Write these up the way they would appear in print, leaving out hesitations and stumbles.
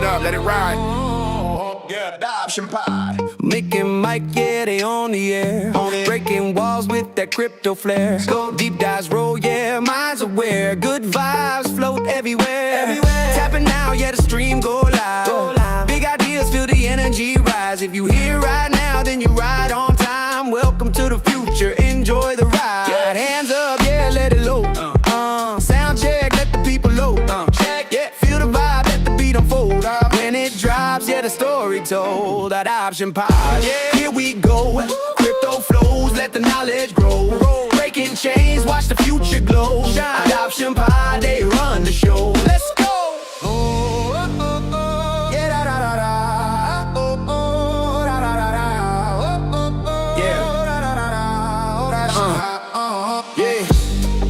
it up, let it ride. Yeah, Adoption Pod. Mick and Mike, yeah, they on the air. Breaking walls with that crypto flair. Deep dives roll, yeah, minds aware. Good vibes float everywhere. Tapping now, yeah, the stream go live. Big ideas, feel the energy rise. If you here right now, then you ride on time. Welcome to the future, enjoy the ride. Hands up, yeah, let it low. Sound check, let the people low. Check, yeah, feel the vibe, let the beat unfold. When it drops, yeah, the story told. Adoption Pod, yeah, here we go. Crypto flows, let the knowledge grow. Breaking chains, watch the future glow. Adoption Pod, they run the show. Let's go. Yeah, da da da da.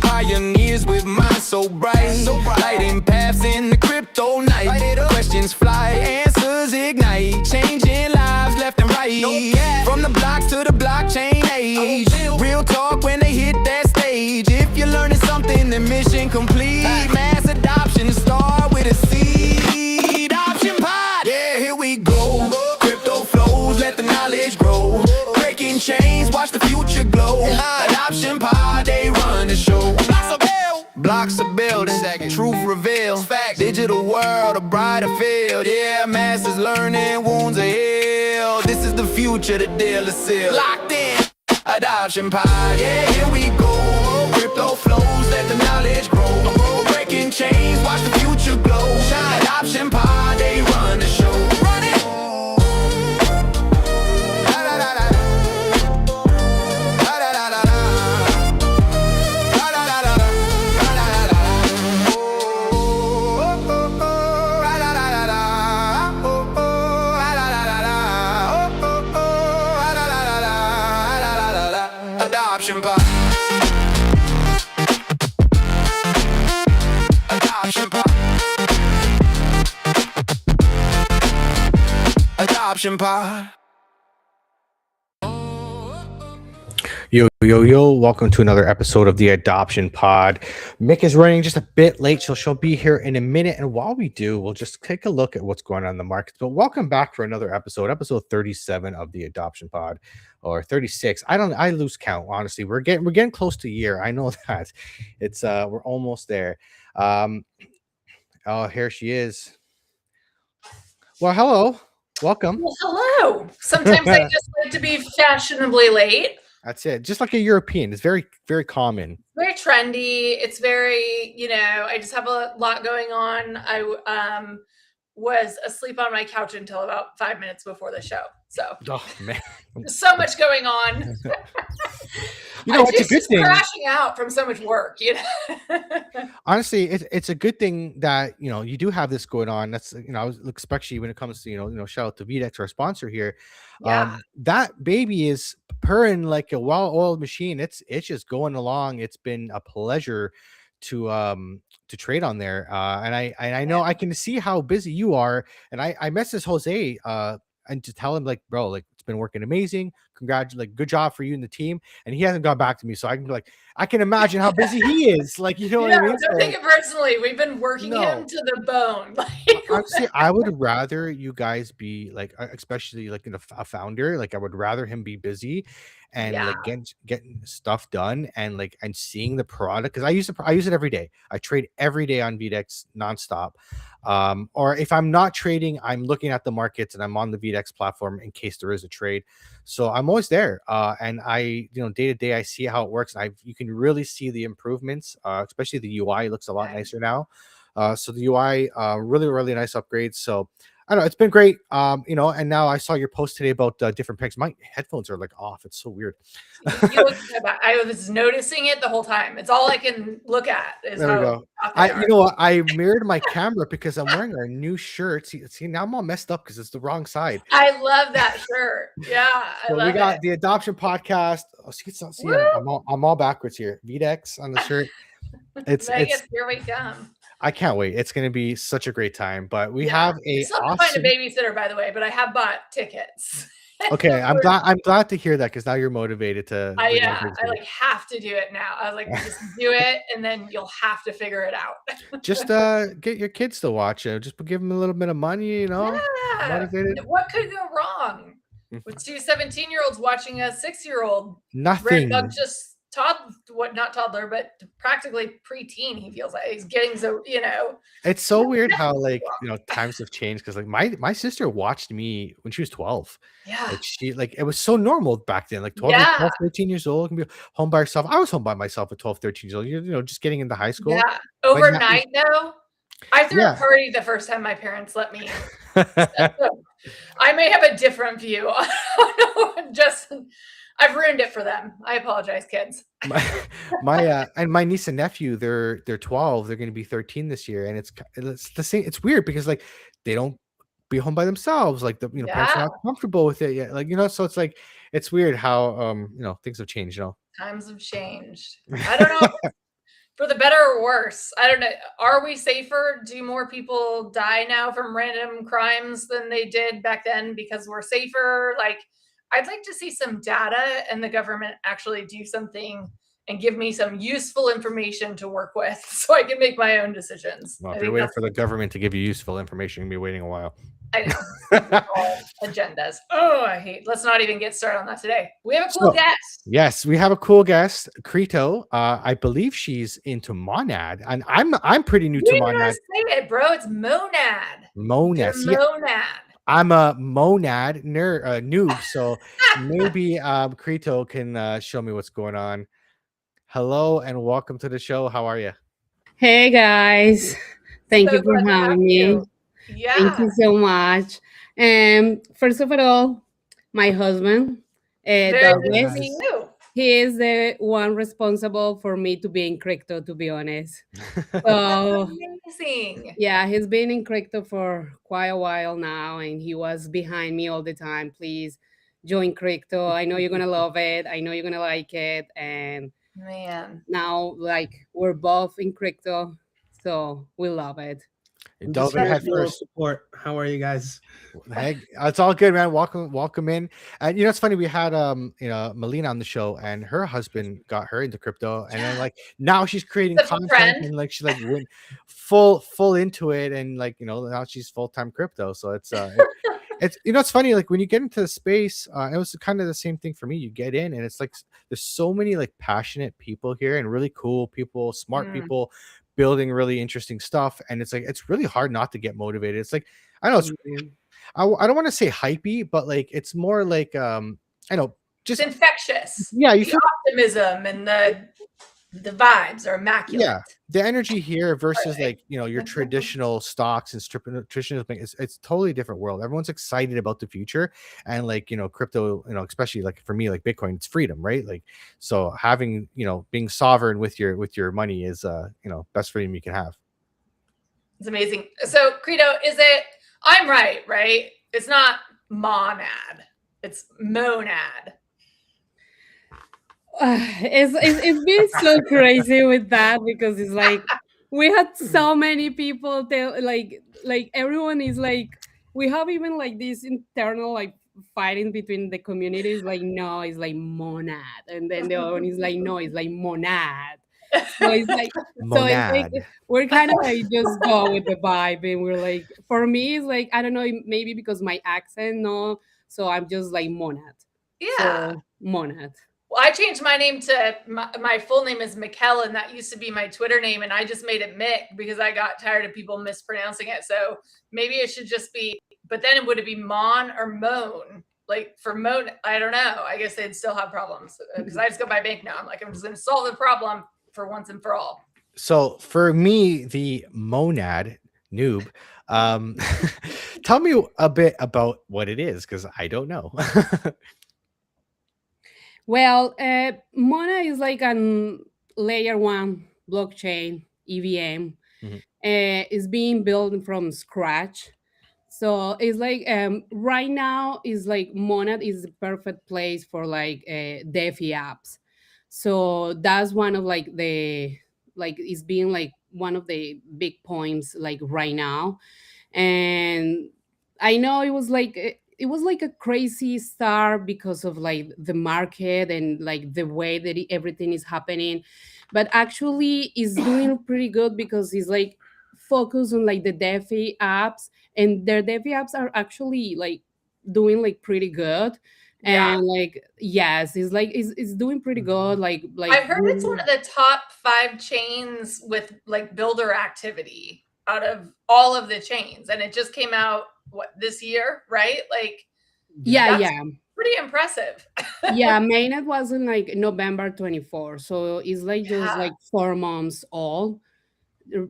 Pioneers with minds so bright, lighting paths in the crypto night. Questions fly, answers ignite, changing lives left and right. From the blocks to the blockchain age, real talk when they hit that stage. If you're learning something, then mission complete. Mass adoption start with a seed. Adoption Pod, yeah, here we go. Crypto flows, let the knowledge grow. Breaking chains, watch the future glow. Adoption Pod, they run the show. Blocks are building, truth revealed. Digital world, a brighter field. Yeah, masses learning, wounds are healed. This is the future, the deal is sealed. Locked in, Adoption Pod, yeah, here we go. Crypto flows, let the knowledge grow. Breaking chains, watch the future glow. Adoption Pod, they run the show. Run it! Adoption Pod. Adoption Pod. Adoption Pod. Yo, welcome to another episode of the Adoption Pod. Mick is running just a bit late, so she'll be here in a minute. And while we do, we'll just take a look at what's going on in the markets. But welcome back for another episode 37 of the Adoption Pod, or 36. I lose count, honestly. We're getting close to a year. I know that. It's we're almost there. Oh, here she is. Well, hello. Welcome. Well, hello. Sometimes I just like to be fashionably late. That's it. Just like a European. It's very, very common. Very trendy. It's very, I just have a lot going on. I was asleep on my couch until about 5 minutes before the show. So, oh man, there's so much going on. It's a good thing. Crashing out from so much work. Honestly, it's a good thing that you do have this going on. That's especially when it comes to shout out to VDEX, our sponsor here. Yeah. That baby is purring like a well-oiled machine. It's just going along. It's been a pleasure to trade on there. And I know I can see how busy you are. And I messaged Jose and to tell him, like, bro, like, it's been working amazing. Good job for you and the team. And he hasn't got back to me, so I can be like, I can imagine how busy he is. Like, what I mean? Don't take it personally. We've been working him to the bone. Honestly, I would rather you guys be like, especially like a founder. Like, I would rather him be busy and like getting stuff done and seeing the product, because I use it every day. I trade every day on VDEX nonstop. Or if I'm not trading, I'm looking at the markets and I'm on the VDEX platform in case there is a trade. So I'm always there. And I, day to day, I see how it works. And you can really see the improvements, especially the UI looks a lot nicer now. So the UI, really, really nice upgrades. So I don't know, it's been great. And now I saw your post today about different picks. My headphones are like off. It's so weird. I was noticing it the whole time. It's all I can look at. There we go. I mirrored my camera because I'm wearing our new shirt. See, now I'm all messed up because it's the wrong side. I love that shirt. Yeah, we got the Adoption Podcast. Oh, see, I'm all backwards here. VDEX on the shirt. It's here we come. I can't wait. It's going to be such a great time. But we have I still have to find a babysitter, by the way, but I have bought tickets. Okay, I'm glad to hear that because now you're motivated to I like yeah, I like have to do it now. I was like, just do it, and then you'll have to figure it out. just get your kids to watch it. Just give them a little bit of money, Yeah. motivated. What could go wrong with two 17-year-olds watching a 6-year-old Nothing. just not toddler, but practically preteen. He feels like he's getting so It's so weird how times have changed because like my sister watched me when she was 12. Yeah. Like it was so normal back then. Like 12, Yeah. 12, 13 years old, can be home by herself. I was home by myself at 12, 13 years old. Just getting into high school. Yeah. But now, Overnight though. I threw a yeah. party the first time my parents let me. So I may have a different view. Just I've ruined it for them. I apologize, kids. And my niece and nephew, they're 12. They're going to be 13 this year, and it's the same. It's weird because like they don't be home by themselves. Like the parents are Yeah. not comfortable with it yet. Like so it's like it's weird how things have changed. Times have changed. I don't know if for the better or worse. I don't know. Are we safer? Do more people die now from random crimes than they did back then because we're safer? Like, I'd like to see some data and the government actually do something and give me some useful information to work with so I can make my own decisions. Well, I if you're think waiting that's, for the government to give you useful information, you're gonna be waiting a while. I know. All agendas. Oh, I hate. Let's not even get started on that today. We have a cool So, guest. yes, we have a cool guest, Krito. I believe she's into Monad, and I'm pretty new You to didn't even Monad. say it, bro. It's monad. Monad. You're See, monad. I'm a Monad noob, so maybe Krito can show me what's going on. Hello and welcome to the show. How are you? Hey guys, thank So you for glad to have having me. you. Thank Yeah. you so much. First of all, my husband, Very nice Douglas, to meet you. he is the one responsible for me to be in crypto, to be honest. That's So amazing. yeah, he's been in crypto for quite a while now, and he was behind me all the time. Please join crypto. I know you're gonna love it. I know you're gonna like it. And Man. now, like, we're both in crypto, so we love it. I'm Dove just in here head as a little first. support. How are you guys? Hey, it's all good, man. Welcome in. And it's funny. We had Melina on the show, and her husband got her into crypto, and then like now she's creating Such a content, friend. and like she like went full into it, and like now she's full-time crypto. So it's it's funny, like when you get into the space, it was kind of the same thing for me. You get in and it's like there's so many like passionate people here and really cool people, smart people building really interesting stuff, and it's like it's really hard not to get motivated. It's like I know it's Mhm. I don't want to say hypey, but like it's more like I know It's just infectious. yeah, you The feel optimism and the vibes are immaculate. yeah, the energy here versus like your traditional stocks and traditional things. It's totally different world. Everyone's excited about the future, and like crypto, especially like for me, like Bitcoin, it's freedom, right? Like so having being sovereign with your money is best freedom you can have. It's amazing. So, Krito, I'm right? It's not monad. It's monad. It's been so crazy with that because it's like we had so many people tell like everyone is like we have even like this internal like fighting between the communities like no it's like monad and then the other one is like no it's like monad. So it's like Monad. we're kind of like just go with the vibe and we're like for me it's like I don't know maybe because my accent no so I'm just like monad. Yeah. So monad. Well, I changed my name to my full name is Mikkel, and that used to be my Twitter name, and I just made it Mick because I got tired of people mispronouncing it. So maybe it should just be. But then would it be Mon or Moan? Like for Moan, I don't know. I guess they'd still have problems because I just go by Bank now. I'm just going to solve the problem for once and for all. So for me, the monad noob, tell me a bit about what it is because I don't know. Well, Mona is like a layer one blockchain EVM. Mhm. It's being built from scratch. So it's like right now is like Monad is the perfect place for like DeFi apps. So that's one of like the like it's being like one of the big points like right now. And I know it was like it was like a crazy start because of like the market and like the way that everything is happening, but actually is doing pretty good because it's like focused on like the defi apps, and their defi apps are actually like doing like pretty good. Yeah. And like yes, it's like it's doing pretty good, Mhm. like I've heard it's one of the top 5 chains with like builder activity out of all of the chains. And it just came out this year, right? Like Yeah. yeah, that's yeah. pretty impressive. Yeah, mainnet was in like November 24, so it's like just Yeah. like 4 months old,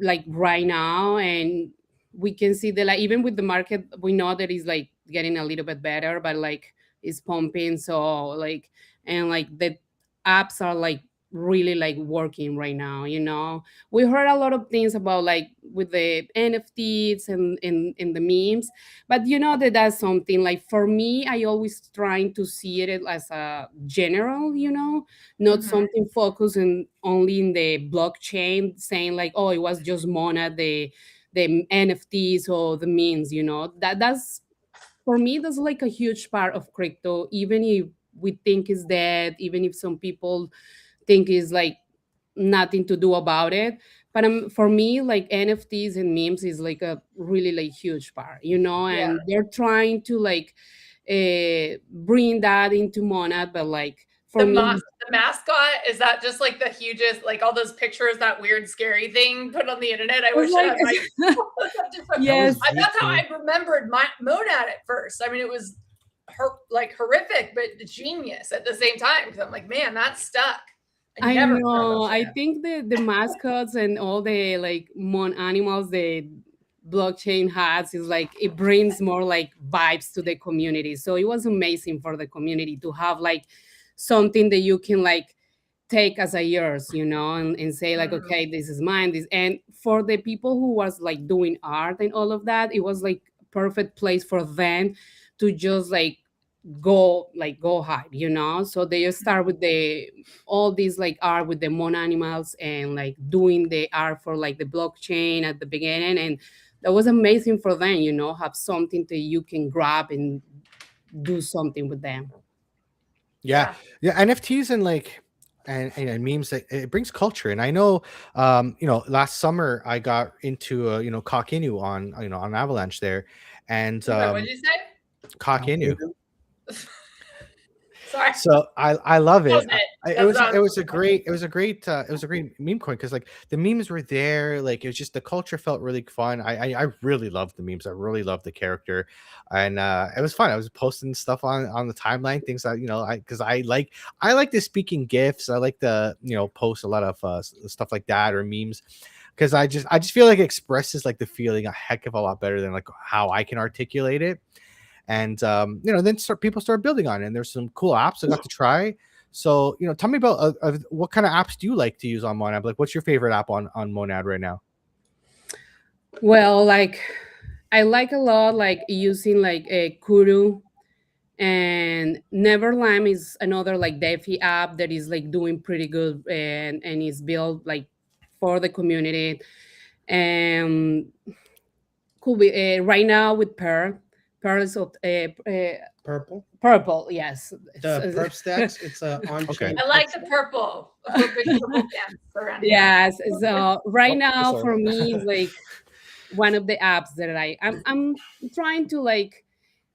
like right now. And we can see that like even with the market, we know that it's like getting a little bit better, but like it's pumping. So like, and like the apps are like really like working right now, we heard a lot of things about like with the NFTs and in the memes, but that that's something like for me, I always trying to see it as a general, not Mhm. something focused in only in the blockchain, saying like, oh, it was just Mona, the NFTs or the memes, that's for me, that's like a huge part of crypto, even if we think it's dead, even if some people think is like nothing to do about it. But for me, like NFTs and memes is like a really like huge part, Yeah. and they're trying to like bring that into Monad, but like for The me, the mascot, is that just like the hugest, like all those pictures, that weird scary thing put on the internet? I it's wish I had my like That was yes, that's how Vicky. I remembered my Monad at first. I mean, it was like horrific, but genius at the same time. Because I'm like, man, that's stuck. I I never forgot know. about I that. think the mascots and all the like mon animals, the blockchain has is like it brings more like vibes to the community. So it was amazing for the community to have like something that you can like take as a yours, and say like, Mhm. okay, this is mine. This, and for the people who was like doing art and all of that, it was like perfect place for them to just like go hard, so they just start with the all these like art with the mon animals and like doing the art for like the blockchain at the beginning. And that was amazing for them, have something that you can grab and do something with them. Yeah, Yeah. yeah, NFTs and like and memes, that it brings culture. And I know, last summer I got into Cock Inu on on Avalanche there, and I'm sorry, what did you say? Cock Inu. Volcano. Sorry. So I love That it. was it. It That's was not. it was a great meme coin, because like the memes were there, like it was just the culture felt really fun. I really loved the memes. I really loved the character, and it was fun. I was posting stuff on the timeline, things that I because I like the speaking gifs. I like the post a lot of stuff like that or memes, because I just feel like it expresses like the feeling a heck of a lot better than like how I can articulate it. And then people start building on it, and there's some cool apps I got to try. So tell me about what kind of apps do you like to use on Monad? Like, what's your favorite app on Monad right now? Well, like I like a lot like using like a Kuru, and Neverlime is another like defi app that is like doing pretty good, and is built like for the community. And could be right now with pearls of Purple. purple, yes. The perp stacks. It's a Okay. on-chain I perp like the stack. purple. I put big purple pants around here. Yes, so right Oh, now sorry. for me is like one of the apps that I'm trying to like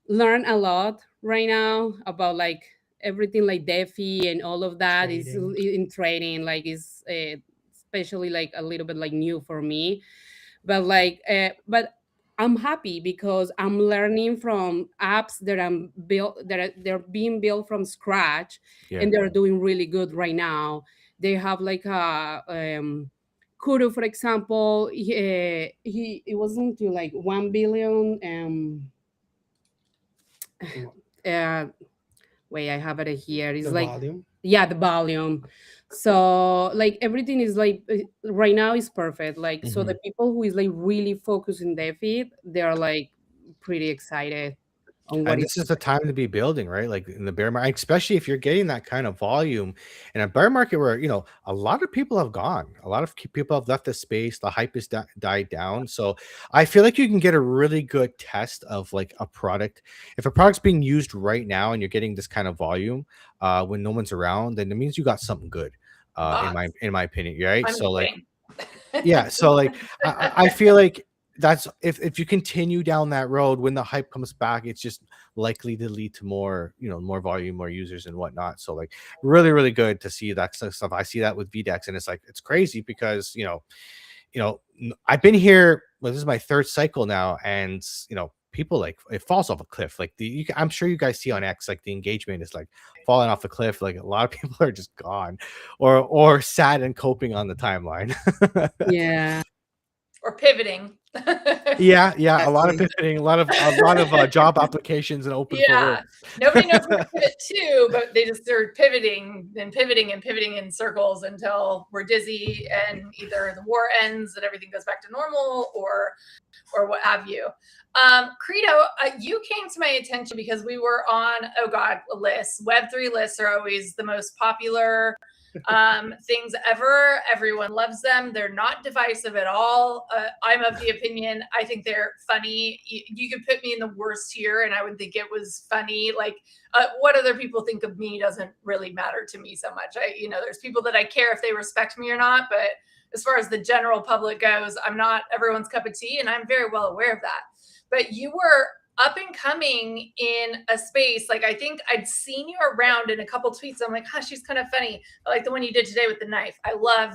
learn a lot right now about like everything like DeFi and all of that is Trading. in trading, like is especially like a little bit like new for me. But like but I'm happy because I'm learning from apps that I'm built they're being built from scratch, Yeah. and they're doing really good right now. They have like a Kuru, for example. He it wasn't to like 1 billion. Uh, Wait, I have it here. It's The like, volume. yeah, the volume. So like everything is like right now is perfect. Like so the Hmm. people who is like really focused in their feed, they're like pretty excited. what And is this is the time to be building, right? Like in the bear market, especially if you're getting that kind of volume in a bear market where, a lot of people have gone, a lot of people have left the space, the hype is died down. So I feel like you can get a really good test of like a product. If a product's being used right now and you're getting this kind of volume when no one's around, then it means you got something good. In Bots. my opinion, right? I'm So like, kidding. yeah, so like I feel like that's if you continue down that road when the hype comes back, it's just likely to lead to more, more volume, more users and whatnot. So like really, really good to see that stuff. I see that with VDEX, and it's like it's crazy because I've been here. Well, this is my third cycle now, and people like it falls off a cliff. Like I'm sure you guys see on X, like the engagement is like falling off a cliff. Like a lot of people are just gone, or sad and coping on the timeline. yeah. Or pivoting. Yeah, a lot of Exactly. pivoting, a lot of job applications and open for work. Yeah. Nobody knows where to pivot to, but they just are pivoting and pivoting and pivoting in circles until we're dizzy and either the war ends and everything goes back to normal or what have you. Krito, you came to my attention because we were on, oh God, lists. Web3 lists are always the most popular things ever. Everyone loves them. They're not divisive at all. I'm of the opinion, I think they're funny. You could put me in the worst tier and I would think it was funny. Like what other people think of me doesn't really matter to me so much. There's people that I care if they respect me or not, but as far as the general public goes, I'm not everyone's cup of tea, and I'm very well aware of that. But you were up and coming in a space. Like I think I'd seen you around in a couple tweets. I'm like, she's kind of funny. I like the one you did today with the knife. I love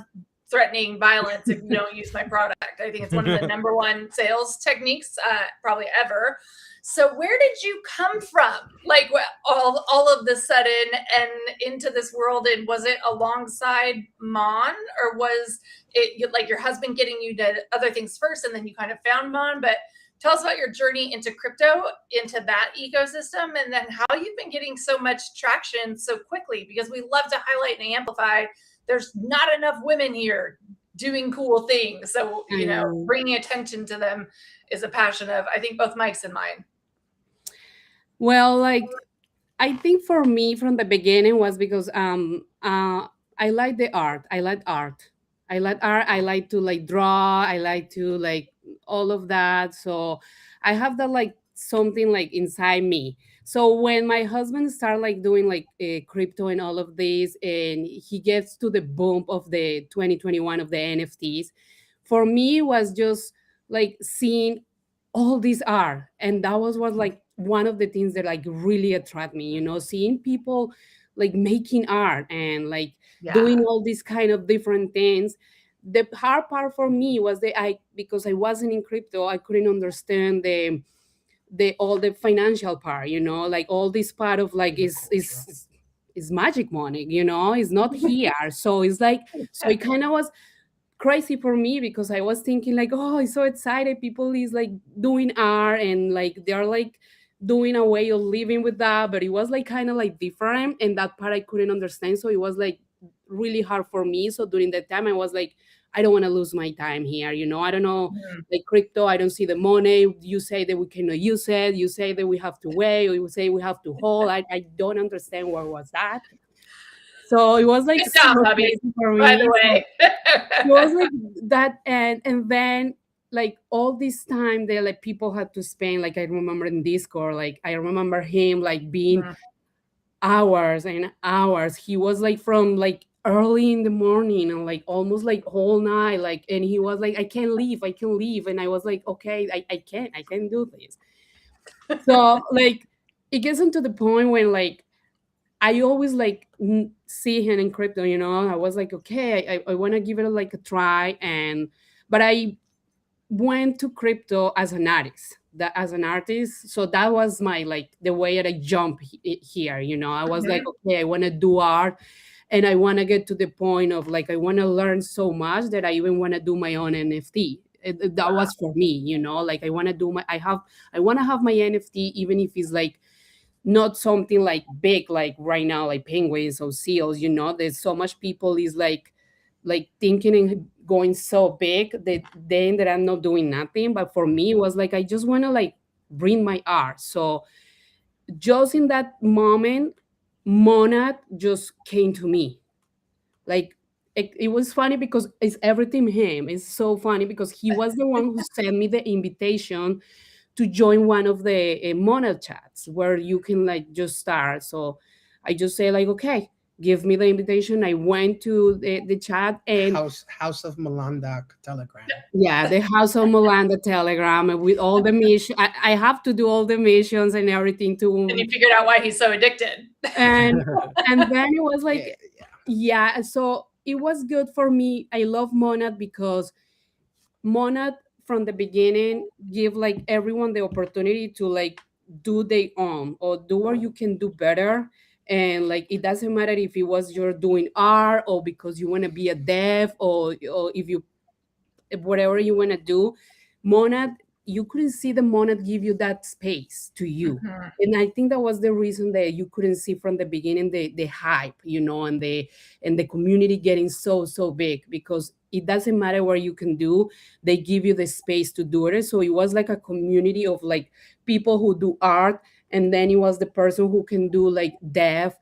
threatening violence if you don't use my product. I think it's one of the number one sales techniques probably ever. So where did you come from? Like all of the sudden and into this world? And was it alongside Mon, or was it like your husband getting you to other things first and then you kind of found Mon? But tell us about your journey into crypto, into that ecosystem, and then how you've been getting so much traction so quickly, because we love to highlight and amplify. There's not enough women here doing cool things. So, bringing attention to them is a passion of, I think, both Mike's and mine. Well, like I think for me from the beginning was because I like the art. I like art. I like art. I like to like draw. I like to like all of that. So I have that like something like inside me. So when my husband started like doing like crypto and all of this, and he gets to the boom of the 2021 of the NFTs, for me it was just like seeing all these art, and that was what like one of the things that like really attract me, seeing people like making art and like doing all these kind of different things. The hard part for me was that because I wasn't in crypto, I couldn't understand the all the financial part, like all this part of like is magic money, it's not here. So it's like, so it kind of was crazy for me because I was thinking like, oh, I'm so excited. People is like doing art and like they're like doing a way of living with that, but it was like kind of like different, and that part I couldn't understand. So it was like really hard for me. So during that time I was like, I don't want to lose my time here. I don't know, like crypto, I don't see the money. You say that we cannot use it. You say that we have to wait, or you say we have to hold. I don't understand what was that. So it was like super crazy for me. By the way, it was like that, and then like all this time that like people had to spend. Like I remember in Discord, like I remember him like being hours and hours. He was like from like early in the morning and like almost like whole night, like, and he was like, I can't leave, and I was like, okay, I can't do this. So like it gets into the point when like I always like see him in crypto, I was like, okay, I want to give it like a try. But I went to crypto as an artist. So that was my, like the way that I jump here, I was like, okay, I want to do art, and I want to get to the point of like, I want to learn so much that I even want to do my own NFT. That was for me, like I want to do I want to have my NFT, even if it's like not something like big, like right now, like penguins or seals, there's so much people is like thinking and going so big that then that I'm not doing nothing. But for me it was like, I just want to like bring my art. So just in that moment, Monad just came to me. Like it was funny because it's everything him. It's so funny because he was the one who sent me the invitation to join one of the Monad chats where you can like just start. So I just say like, okay, give me the invitation. I went to the chat, and House of Malanda Telegram. yeah, the House of Molanda Telegram, and with all the mission. I have to do all the missions and everything And you to, figured out why he's so addicted. and and then it was like, Yeah, yeah, so it was good for me. I love Monad because Monad from the beginning give like everyone the opportunity to like do their own or do what you can do better. And like it doesn't matter if it was you're doing art or because you want to be a dev, or if you whatever you want to do. Monad, you couldn't see the Monad give you that space to you. Mhm. And I think that was the reason that you couldn't see from the beginning the hype, and the community getting so big, because it doesn't matter what you can do, they give you the space to do it. So it was like a community of like people who do art, and then it was the person who can do like dev,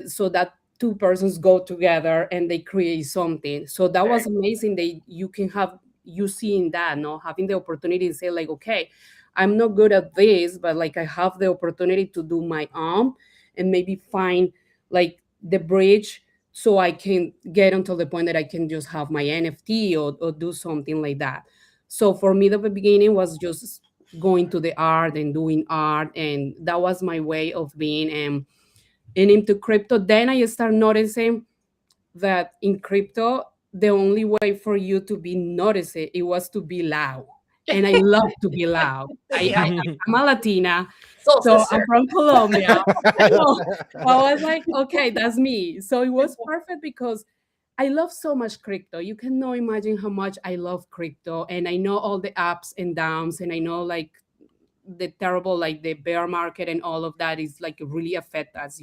so that two persons go together and they create something. So that was amazing that you can have you seeing that, no, having the opportunity to say like, okay, I'm not good at this, but like I have the opportunity to do my own and maybe find like the bridge so I can get until the point that I can just have my NFT, or do something like that. So for me, the beginning was just going to the art and doing art, and that was my way of being. And into crypto, then I start noticing that in crypto, the only way for you to be noticed, it was to be loud. And I love to be loud. Yeah. I'm a Latina, Soul so sister. I'm from Colombia. So I was like, okay, that's me. So it was perfect because I love so much crypto. You cannot imagine how much I love crypto. And I know all the ups and downs, and I know like the terrible, like the bear market and all of that is like really affect us.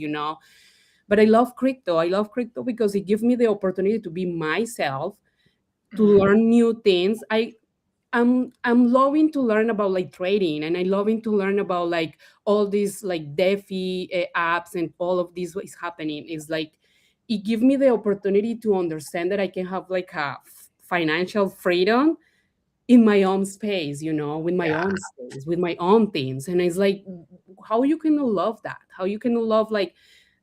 But I love crypto. I love crypto because it gives me the opportunity to be myself, to Mhm. learn new things. I'm loving to learn about like trading, and I loving to learn about like all these like DeFi apps and all of this what is happening. Is like it gives me the opportunity to understand that I can have like a financial freedom in my own space, with my Yeah. own space, with my own things. And it's like, how you can love that? How you can love like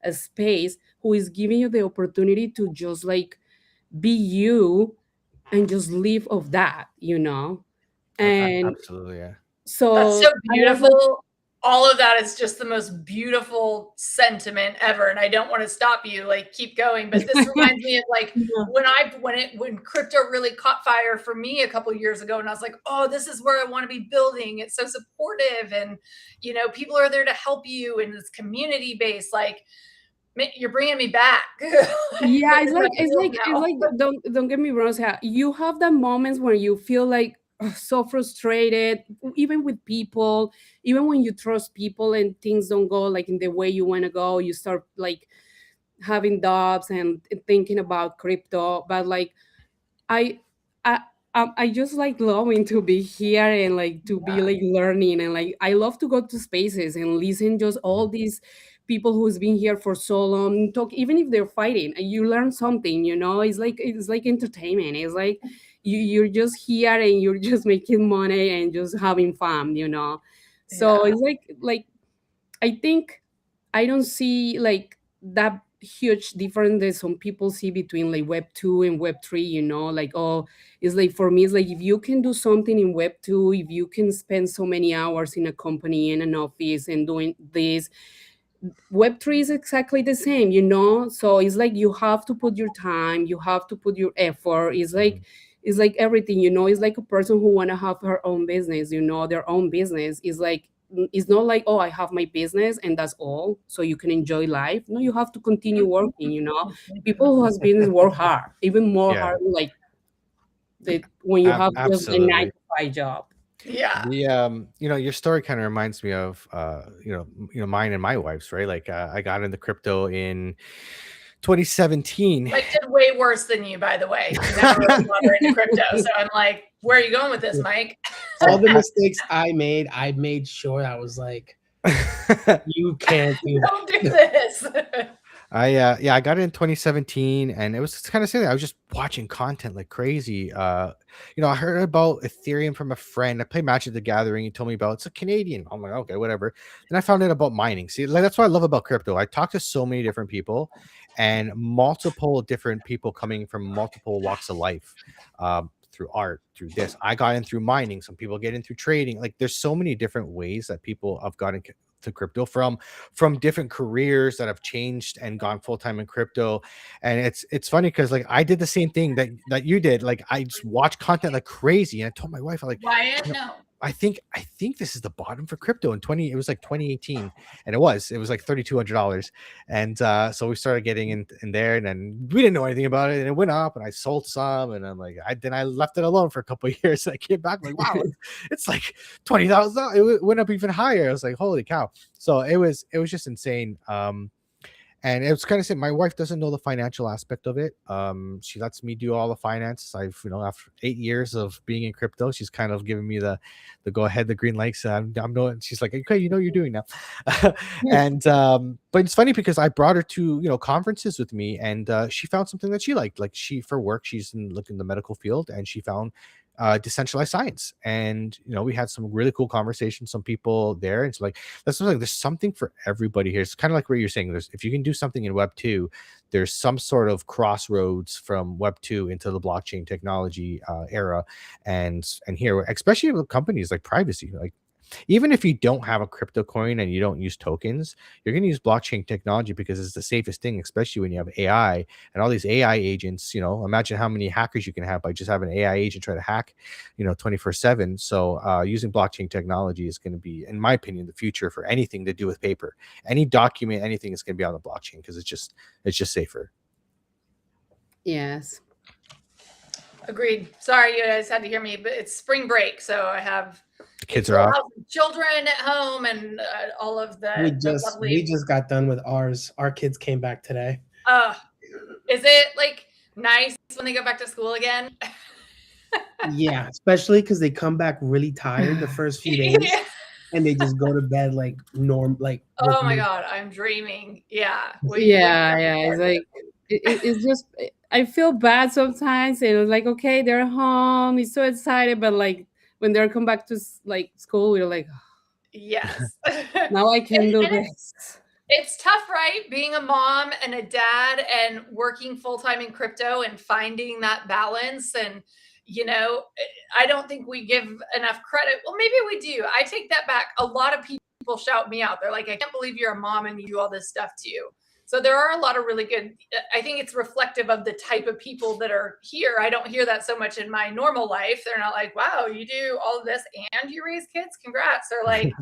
a space who is giving you the opportunity to just like be you and just live of that. And Absolutely, yeah. That's so so I was like, beautiful. All of that is just the most beautiful sentiment ever. And I don't want to stop you, like keep going. But this reminds me of like yeah, when crypto really caught fire for me a couple years ago, and I was like, oh, this is where I want to be building. It's so supportive, and people are there to help you, and it's community based. Like you're bringing me back. yeah, it's In my like it's feels like it's now. like don't get me wrong, Sarah. You have the moments where you feel like so frustrated, even with people, even when you trust people and things don't go like in the way you want to go. You start like having doubts and thinking about crypto. But like I I I just like loving to be here and like to be Yeah. like learning, and like I love to go to spaces and listen just all these people who's been here for so long talk, even if they're fighting, and you learn something. It's like entertainment. It's like you're just here and you're just making money and just having fun. So Yeah. it's like I think I don't see like that huge difference that some people see between like Web 2 and Web 3. Like, oh, it's like for me, it's like if you can do something in Web 2, if you can spend so many hours in a company, in an office, and doing this, Web 3 is exactly the same. So it's like you have to put your time, you have to put your effort. It's like everything. It's like a person who wanna have her own business. Their own business is like it's not like, oh, I have my business and that's all. So you can enjoy life. No, you have to continue working. People who has business work hard, even more Yeah, hard, like when you have just a nine absolutely. to five job. Yeah. Your story kind of reminds me of mine and my wife's, right? Like I got into crypto in 2017. Mike did way worse than you, by the way. He never really got her into crypto. So I'm like, where are you going with this, Mike? All the mistakes I made sure I was like, You can't do that. Don't do this. I got it in 2017, and it was kind of silly. I was just watching content like crazy. I heard about Ethereum from a friend. I played Magic the Gathering. He told me about it's a Canadian. I'm like, okay, whatever. Then I found out about mining. See, like that's what I love about crypto. I talked to so many different people, and multiple different people coming from multiple walks of life. Through art, through this, I got in through mining. Some people get in through trading. Like, there's so many different ways that people have gotten to crypto from different careers that have changed and gone full-time in crypto. And it's funny because like I did the same thing that you did. Like, I just watched content like crazy, and I told my wife, I'm like, Wyatt, you know, no. I think this is the bottom for crypto in 20. It was like 2018, and it was like $3,200. And so we started getting in there, and then we didn't know anything about it, and it went up, and I sold some, and I'm like, I left it alone for a couple of years. And I came back like, wow, it's like $20,000. It went up even higher. I was like, holy cow. So it was just insane. And it was kind of saying my wife doesn't know the financial aspect of it. She lets me do all the finance. After 8 years of being in crypto, she's kind of giving me the go ahead, the green lights. I'm knowing. She's like, okay, you're doing now. And but it's funny because I brought her to conferences with me, and she found something that she liked. Like, for work, she's in the medical field, and she found decentralized science. And we had some really cool conversations, some people there. It's like, there's something for everybody here. It's kind of like what you're saying. If you can do something in Web 2, there's some sort of crossroads from Web 2 into the blockchain technology era. And here, especially with companies like privacy, like, even if you don't have a crypto coin and you don't use tokens, you're going to use blockchain technology because it's the safest thing, especially when you have AI and all these AI agents. Imagine how many hackers you can have by just having an AI agent try to hack 24/7. So using blockchain technology is going to be, in my opinion, the future for anything to do with paper. Any document, anything is going to be on the blockchain because it's just safer. Yes. Agreed. Sorry, you guys had to hear me, but it's spring break, so I have The kids are off. children at home, and all of the We just got done with ours. Our kids came back today. Is it like nice when they go back to school again? Yeah, especially because they come back really tired the first few days. Yeah. And they just go to bed like Oh my god, I'm dreaming. Yeah. It's like it's just, I feel bad sometimes, and it's like, okay, they're home, he's so excited, but like when they're come back to like school, we're like, yes. now I can do this. It's tough, right? Being a mom and a dad and working full-time in crypto and finding that balance. And I don't think we give enough credit. Well, maybe we do. I take that back. A lot of people shout me out. They're like, I can't believe you're a mom and you do all this stuff too. So there are a lot of really good, I think it's reflective of the type of people that are here. I don't hear that so much in my normal life. They're not like, wow, you do all of this and you raise kids? Congrats. They're like,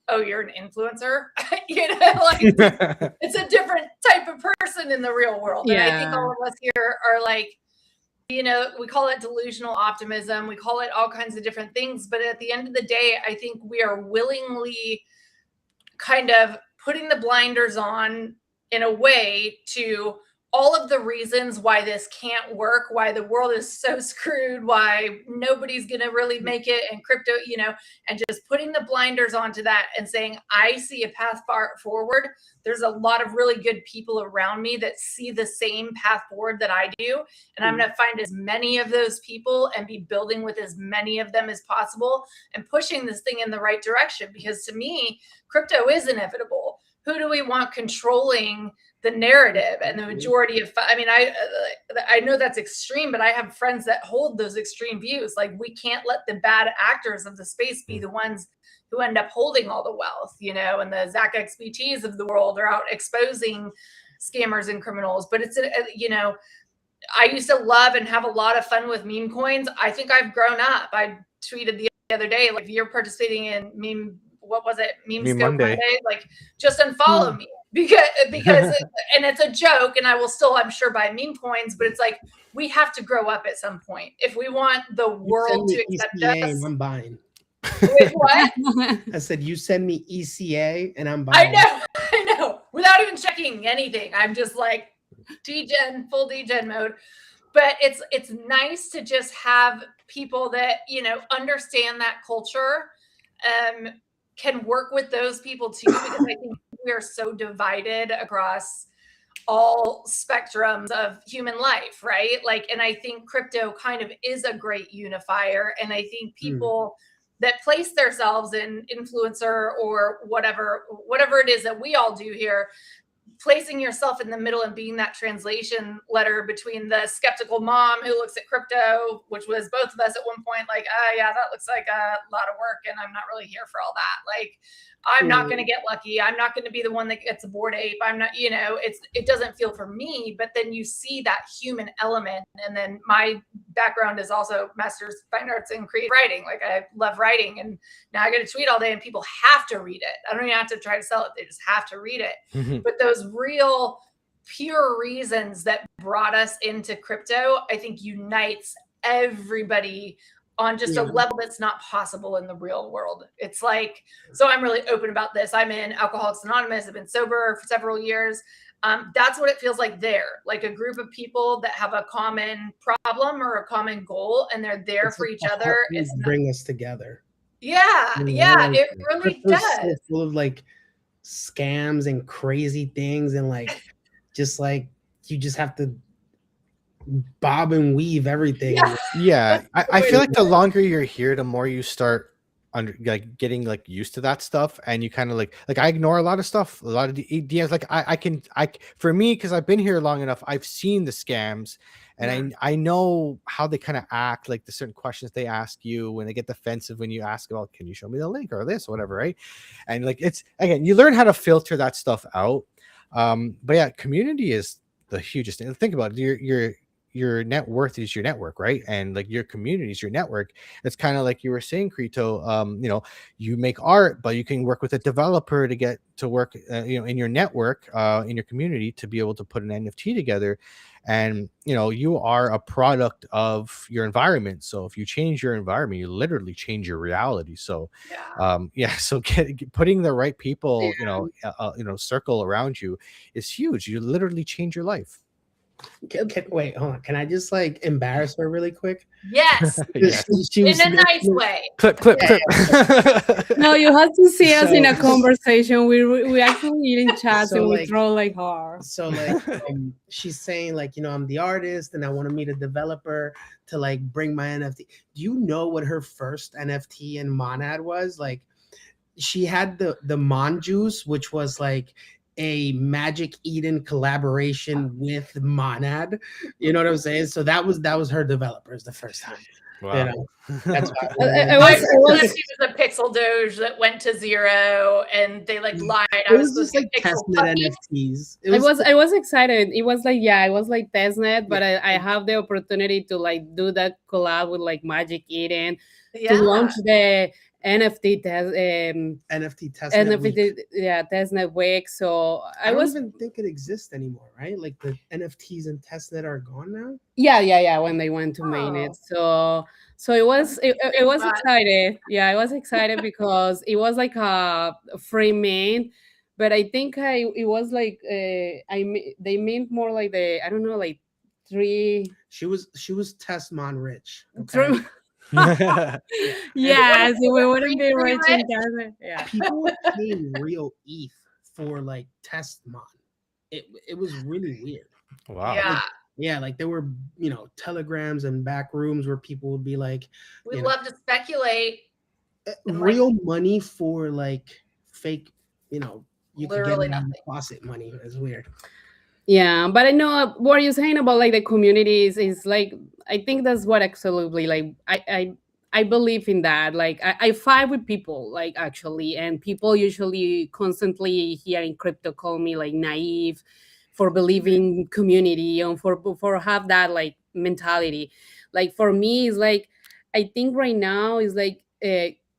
oh, you're an influencer. It's a different type of person in the real world. And I think all of us here are like, we call it delusional optimism. We call it all kinds of different things. But at the end of the day, I think we are willingly kind of putting the blinders on in a way to all of the reasons why this can't work, why the world is so screwed, why nobody's going to really make it in crypto, and just putting the blinders onto that and saying, I see a path forward. There's a lot of really good people around me that see the same path forward that I do. And I'm going to find as many of those people and be building with as many of them as possible and pushing this thing in the right direction. Because to me, crypto is inevitable. Who do we want controlling the narrative? And the majority of, I know that's extreme, but I have friends that hold those extreme views. Like, we can't let the bad actors of the space be the ones who end up holding all the wealth, and the Zach XBTs of the world are out exposing scammers and criminals. But it's, I used to love and have a lot of fun with meme coins. I think I've grown up. I tweeted the other day, like, if you're participating in what was it? Meme Monday. Like, just unfollow me because and it's a joke, and I will still, I'm sure, buy meme coins, but it's like, we have to grow up at some point if we want the world to accept ECA us. And I'm buying. Wait, what? I said, you send me ECA and I'm buying. I know. Without even checking anything, I'm just like full degen mode. But it's nice to just have people that understand that culture, can work with those people too, because I think we are so divided across all spectrums of human life, right? Like, and I think crypto kind of is a great unifier. And I think people that place themselves in influencer or whatever it is that we all do here, placing yourself in the middle and being that translation letter between the skeptical mom who looks at crypto, which was both of us at one point, like, yeah, that looks like a lot of work and I'm not really here for all that. Like, I'm not going to get lucky. I'm not going to be the one that gets a Bored Ape. I'm not, it doesn't feel for me. But then you see that human element. And then my background is also master's fine arts and creative writing. Like, I love writing, and now I get to tweet all day and people have to read it. I don't even have to try to sell it. They just have to read it. But those real pure reasons that brought us into crypto, I think unites everybody on just a level that's not possible in the real world. It's like, so I'm really open about this. I'm in Alcoholics Anonymous. I've been sober for several years. That's what it feels like there, like a group of people that have a common problem or a common goal, and they're there for each other. It's bring us together. Yeah, it really does. So full of like scams and crazy things, and like just like you just have to bob and weave everything. Yeah, I feel like the longer you're here, the more you start getting like used to that stuff, and you kind of like I ignore a lot of stuff, a lot of the DMs. Like I for me, because I've been here long enough, I've seen the scams, and I know how they kind of act, like the certain questions they ask you when they get defensive when you ask about, can you show me the link or this or whatever, right? And like, it's, again, you learn how to filter that stuff out. But yeah, community is the hugest thing. Think about it. Your net worth is your network, right? And like your community is your network. It's kind of like you were saying, Krito. You make art, but you can work with a developer to get to work, in your network, in your community, to be able to put an NFT together. And you are a product of your environment. So if you change your environment, you literally change your reality. So so putting the right people, circle around you is huge. You literally change your life. Wait, hold on. Can I just like embarrass her really quick? Yes. She was in a nice way. Clip. No, you have to see us in a conversation. We actually in chats, and we throw like hard. So like she's saying like, I'm the artist and I want to meet a developer to like bring my NFT. Do you know what her first NFT in Monad was? Like, she had the Mon Juice, which was like a Magic Eden collaboration with Monad. You know what I'm saying? So that was her developers the first time. Wow. That's it was a pixel doge that went to zero, and they like lied. It was just like testnet NFTs. I was excited. It was like, it was like testnet, but I have the opportunity to like do that collab with like Magic Eden to launch the NFT testnet week. So I don't even think it exists anymore, right? Like the NFTs and testnet are gone now. Yeah. When they went to mainnet, so it was excited. Yeah, I was excited because it was like a free main, but I think it was like they meant more like the, I don't know, like 3. She was Testmon rich. Okay? Yes, we wouldn't be rich in Canada. Yeah. People paying real ETH for like Testmon. It was really weird. Wow. Like there were, telegrams and back rooms where people would be like, we love to speculate. Real money for like fake, you literally could get nothing. Faucet money. It's weird. Yeah, but I know what you're saying about like the communities is like, I think that's what absolutely, like, I believe in that. Like I fight with people, like, actually, and people usually constantly here in crypto call me like naive for believing community and for have that like mentality. Like for me, it's like, I think right now is like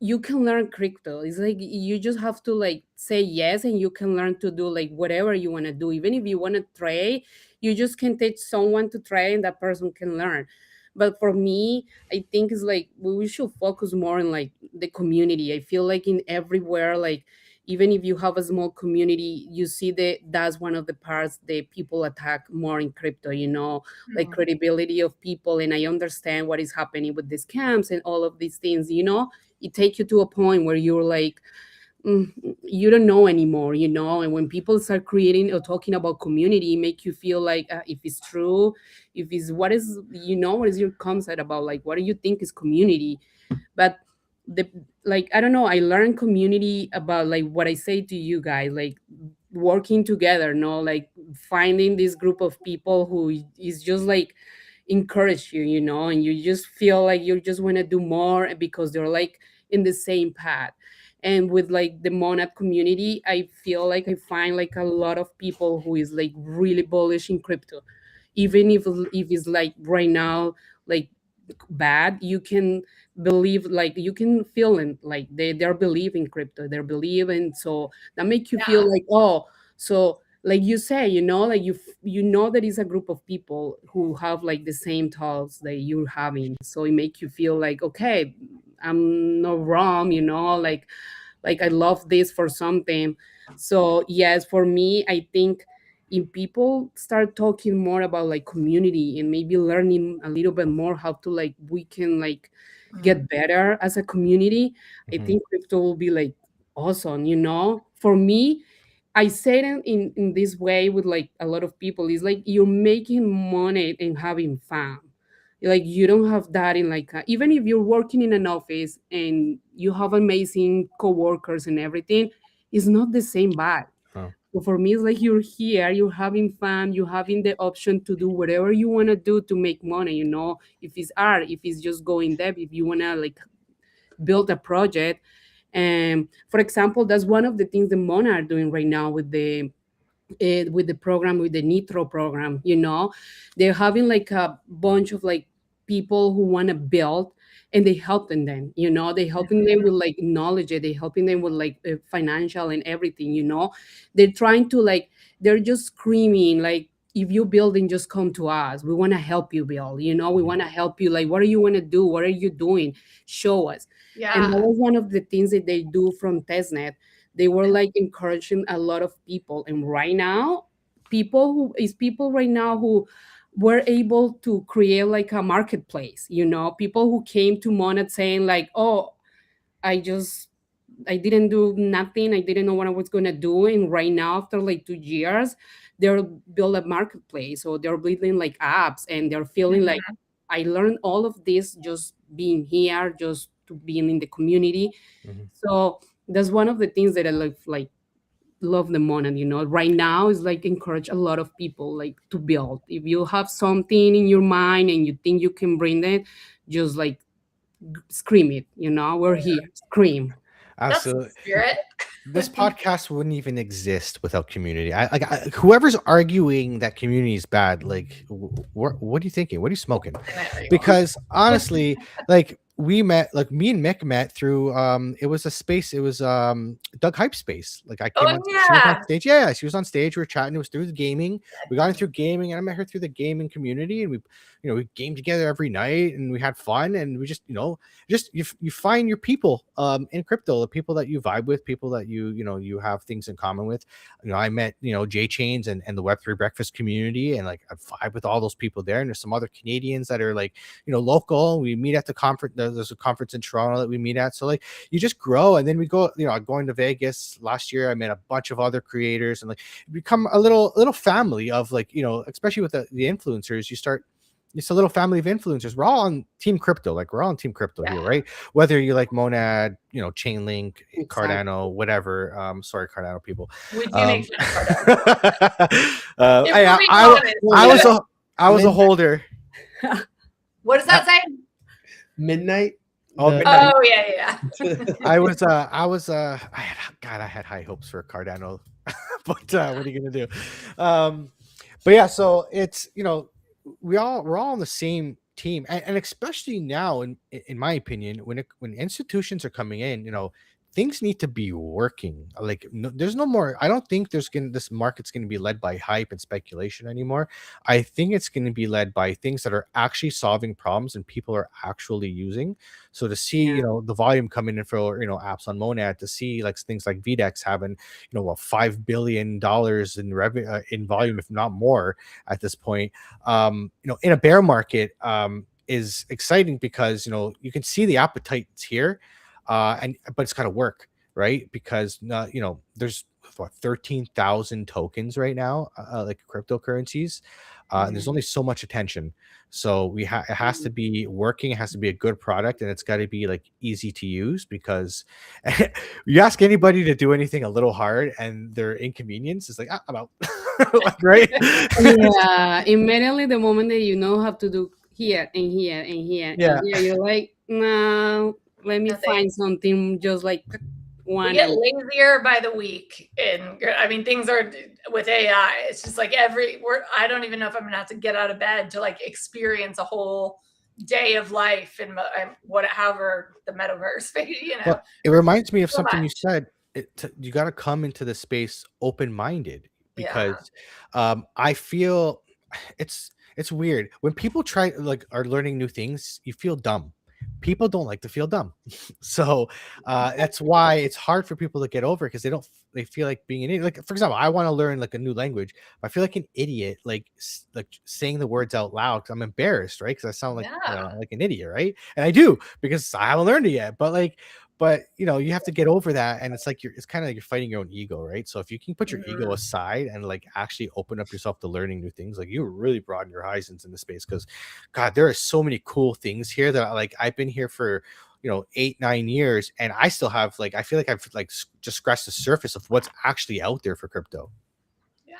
you can learn crypto. It's like you just have to like say yes, and you can learn to do like whatever you want to do. Even if you want to trade, you just can teach someone to trade, and that person can learn. But for me, I think it's like we should focus more on like the community. I feel like in everywhere, like even if you have a small community, you see that's one of the parts that people attack more in crypto, like credibility of people. And I understand what is happening with these scams and all of these things, it takes you to a point where you're like, you don't know anymore, you know. And when people start creating or talking about community, make you feel like, if it's true, if it's what is, you know, what is your concept about, like what do you think is community. But the, like, I don't know, I learned community about like what I say to you guys, like working together, no, like finding this group of people who is just like encourage you, you know, and you just feel like you just want to do more because they're like in the same path. And with like the monad community, I feel like I find like a lot of people who is like really bullish in crypto, even if it's like right now like bad, you can believe, like you can feel in like they're believing crypto, they're believing. So that make you feel Yeah. like, oh, so like you say, you know, like you know that is a group of people who have like the same thoughts that you're having, so it make you feel like, okay, I'm not wrong, you know, like I love this for something. So yes, for me, I think if people start talking more about like community and maybe learning a little bit more how to like we can like Mm. get better as a community, I Mhm. think crypto will be like awesome, you know. For me, I say it in this way with like a lot of people. It's like you're making money and having fun. Like you don't have that in like even if you're working in an office and you have amazing coworkers and everything, it's not the same vibe. Oh. So for me, it's like you're here, you're having fun, you're having the option to do whatever you want to do to make money. You know, if it's art, if it's just going dev, if you want to like build a project. And for example, that's one of the things the Mona are doing right now with the program, with the Nitro program. You know, they're having like a bunch of like people who want to build, and they helping them, you know, they helping them with like knowledge, they helping them with like financial and everything, you know. They're trying to like, they're just screaming like, if you building, just come to us, we want to help you build, you know, we Mhm. want to help you, like what do you want to do, what are you doing, show us. And that Yeah. was one of the things that they do from testnet. They were like encouraging a lot of people, and right now people right now who were able to create like a marketplace, you know, people who came to Monad saying like, oh, i just I didn't do nothing, I didn't know what I was going to do, and right now after like 2 years they're build a marketplace, or they're building like apps, and they're feeling like, Mhm. I learned all of this just being here, just to being in the community. Mhm. So that's one of the things that I love the Monad, you know. Right now is like encourage a lot of people like to build. If you have something in your mind and you think you can bring it, just like scream it, you know, we're here, scream. That's the Absolutely. spirit. This podcast wouldn't even exist without community. Whoever's arguing that community is bad, like, what are you thinking? What are you smoking? I know you are. Because honestly, like we met, like me and Mick met through it was a space, it was Doug Hype space. Like I came Oh on, she was on yeah. stage. Yeah, she was on stage, we were chatting, it was through the gaming. We got in through gaming, and I met her through the gaming community, and we, you know, we gamed together every night, and we had fun, and we just, you know, just you find your people in crypto, the people that you vibe with, people that you know, you have things in common with. You know, I met, you know, J Chains and the Web3 breakfast community, and like I vibe with all those people there. And there's some other Canadians that are like, you know, local. We meet at the conference. There's a conference in Toronto that we meet at. So like you just grow, and then we go, you know, going to Vegas last year, I met a bunch of other creators, and like become a little family of, like, you know, especially with the influencers, you start, it's a little family of influencers. We're all on team crypto. Like we're all on team crypto here, Yeah. right? Whether you like Monad, you know, Chainlink, Exactly. Cardano, whatever. Sorry, Cardano people. We do make Um, fun of Cardano. If I, we're I, being I, I was honest. a, I was a Midnight. holder. What does that say? Midnight. Oh, The midnight. Oh yeah, yeah. I had high hopes for Cardano, but what are you gonna do? But yeah, so it's, you know, we're all on the same team, and especially now, in my opinion, when institutions are coming in, you know, things need to be working. Like no, there's no more. I don't think this market's gonna be led by hype and speculation anymore. I think it's gonna be led by things that are actually solving problems and people are actually using. So to see, Yeah. you know, the volume coming in for, you know, apps on Monad, to see like things like VDEX having, you know, what, $5 billion in revenue, in volume, if not more, at this point. You know, in a bear market, is exciting because, you know, you can see the appetite's here, and but it's got to work. right? Because there's what 13,000 tokens right now, like cryptocurrencies, and there's Yeah. only so much attention. So it has to be working, it has to be a good product, and it's got to be like easy to use because you ask anybody to do anything a little hard and their inconvenience is like, I'm out. Like, right? Yeah, immediately the moment that you know have to do here and here and here and Yeah. here, you're like, no, let me Nothing. find something just like We one. get lazier by the week, and I mean things are with AI. It's just like I don't even know if I'm gonna have to get out of bed to like experience a whole day of life in however the metaverse, Well, it reminds me of so something you much. said. You got to come into the space open-minded Yeah. because I feel it's weird when people try like are learning new things. You feel dumb. People don't like to feel dumb, so that's why it's hard for people to get over because they feel like being an idiot. Like for example, I want to learn like a new language. I feel like an idiot, like like saying the words out loud because I'm embarrassed, right? Because I sound Yeah. like an idiot, right? And I do because I haven't learned it yet. But you have to get over that, and it's like it's kind of like you're fighting your own ego, right? So if you can put your ego Mhm. aside and like actually open up yourself to learning new things, like you really broaden your horizons in the space. Because God, there are so many cool things here that like I've been here for 8-9 years, and I still have like I feel like I've like just scratched the surface of what's actually out there for crypto. Yeah.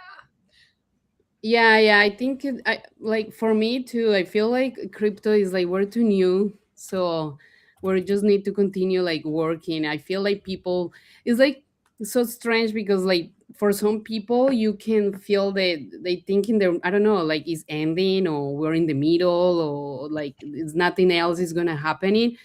Yeah, I think I like for me too. I feel like crypto is like we're too new, so we just need to continue like working. I feel like people it's like so strange because like for some people you can feel that they thinking they're I don't know like it's ending or we're in the middle or like it's nothing else is gonna happen.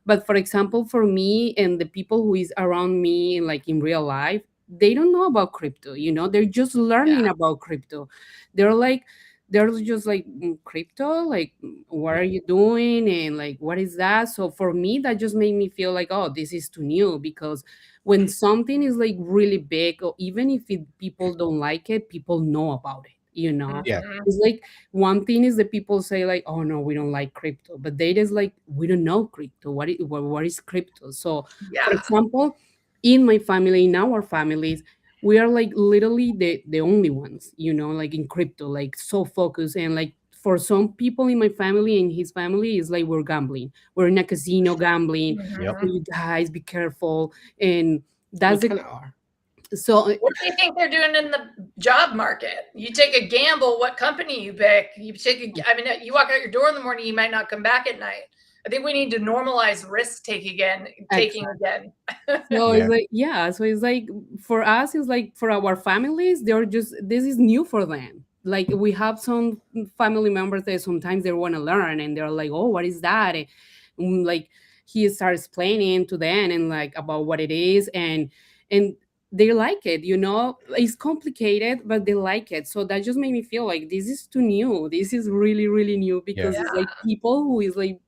But for example, for me and the people who is around me, like in real life, they don't know about crypto. They're just Yeah. learning about crypto. They're like, they're just like crypto. Like, what Yeah. are you doing? And like, what is that? So for me, that just made me feel like, oh, this is too new because when something is like really big, or even if people don't like it, people know about it. Yeah. Mhm. It's like one thing is that people say like, "Oh no, we don't like crypto," but they just like, "We don't know crypto. What is crypto?" So, for Yeah. example, in my family, in our families, we are like literally the only ones, like in crypto, like so focused and like. For some people in my family and his family, is like we're gambling. We're in a casino gambling. Yep. So Mhm. you guys be careful, and We that's the kind of are. so What do you think they're doing in the job market? You take a gamble, what company you pick. I mean, you walk out your door in the morning, you might not come back at night. I think we need to normalize taking again. So it's Yeah. like, yeah, so it's like for us, it's like for our families, they're just this is new for them. Like we have some family members that sometimes they want to learn and they're like, oh, what is that? And like he starts explaining to them and like about what it is and they like it, It's complicated, but they like it. So that just made me feel like this is too new. This is really, really new Yeah. because it's Yeah. like people who is like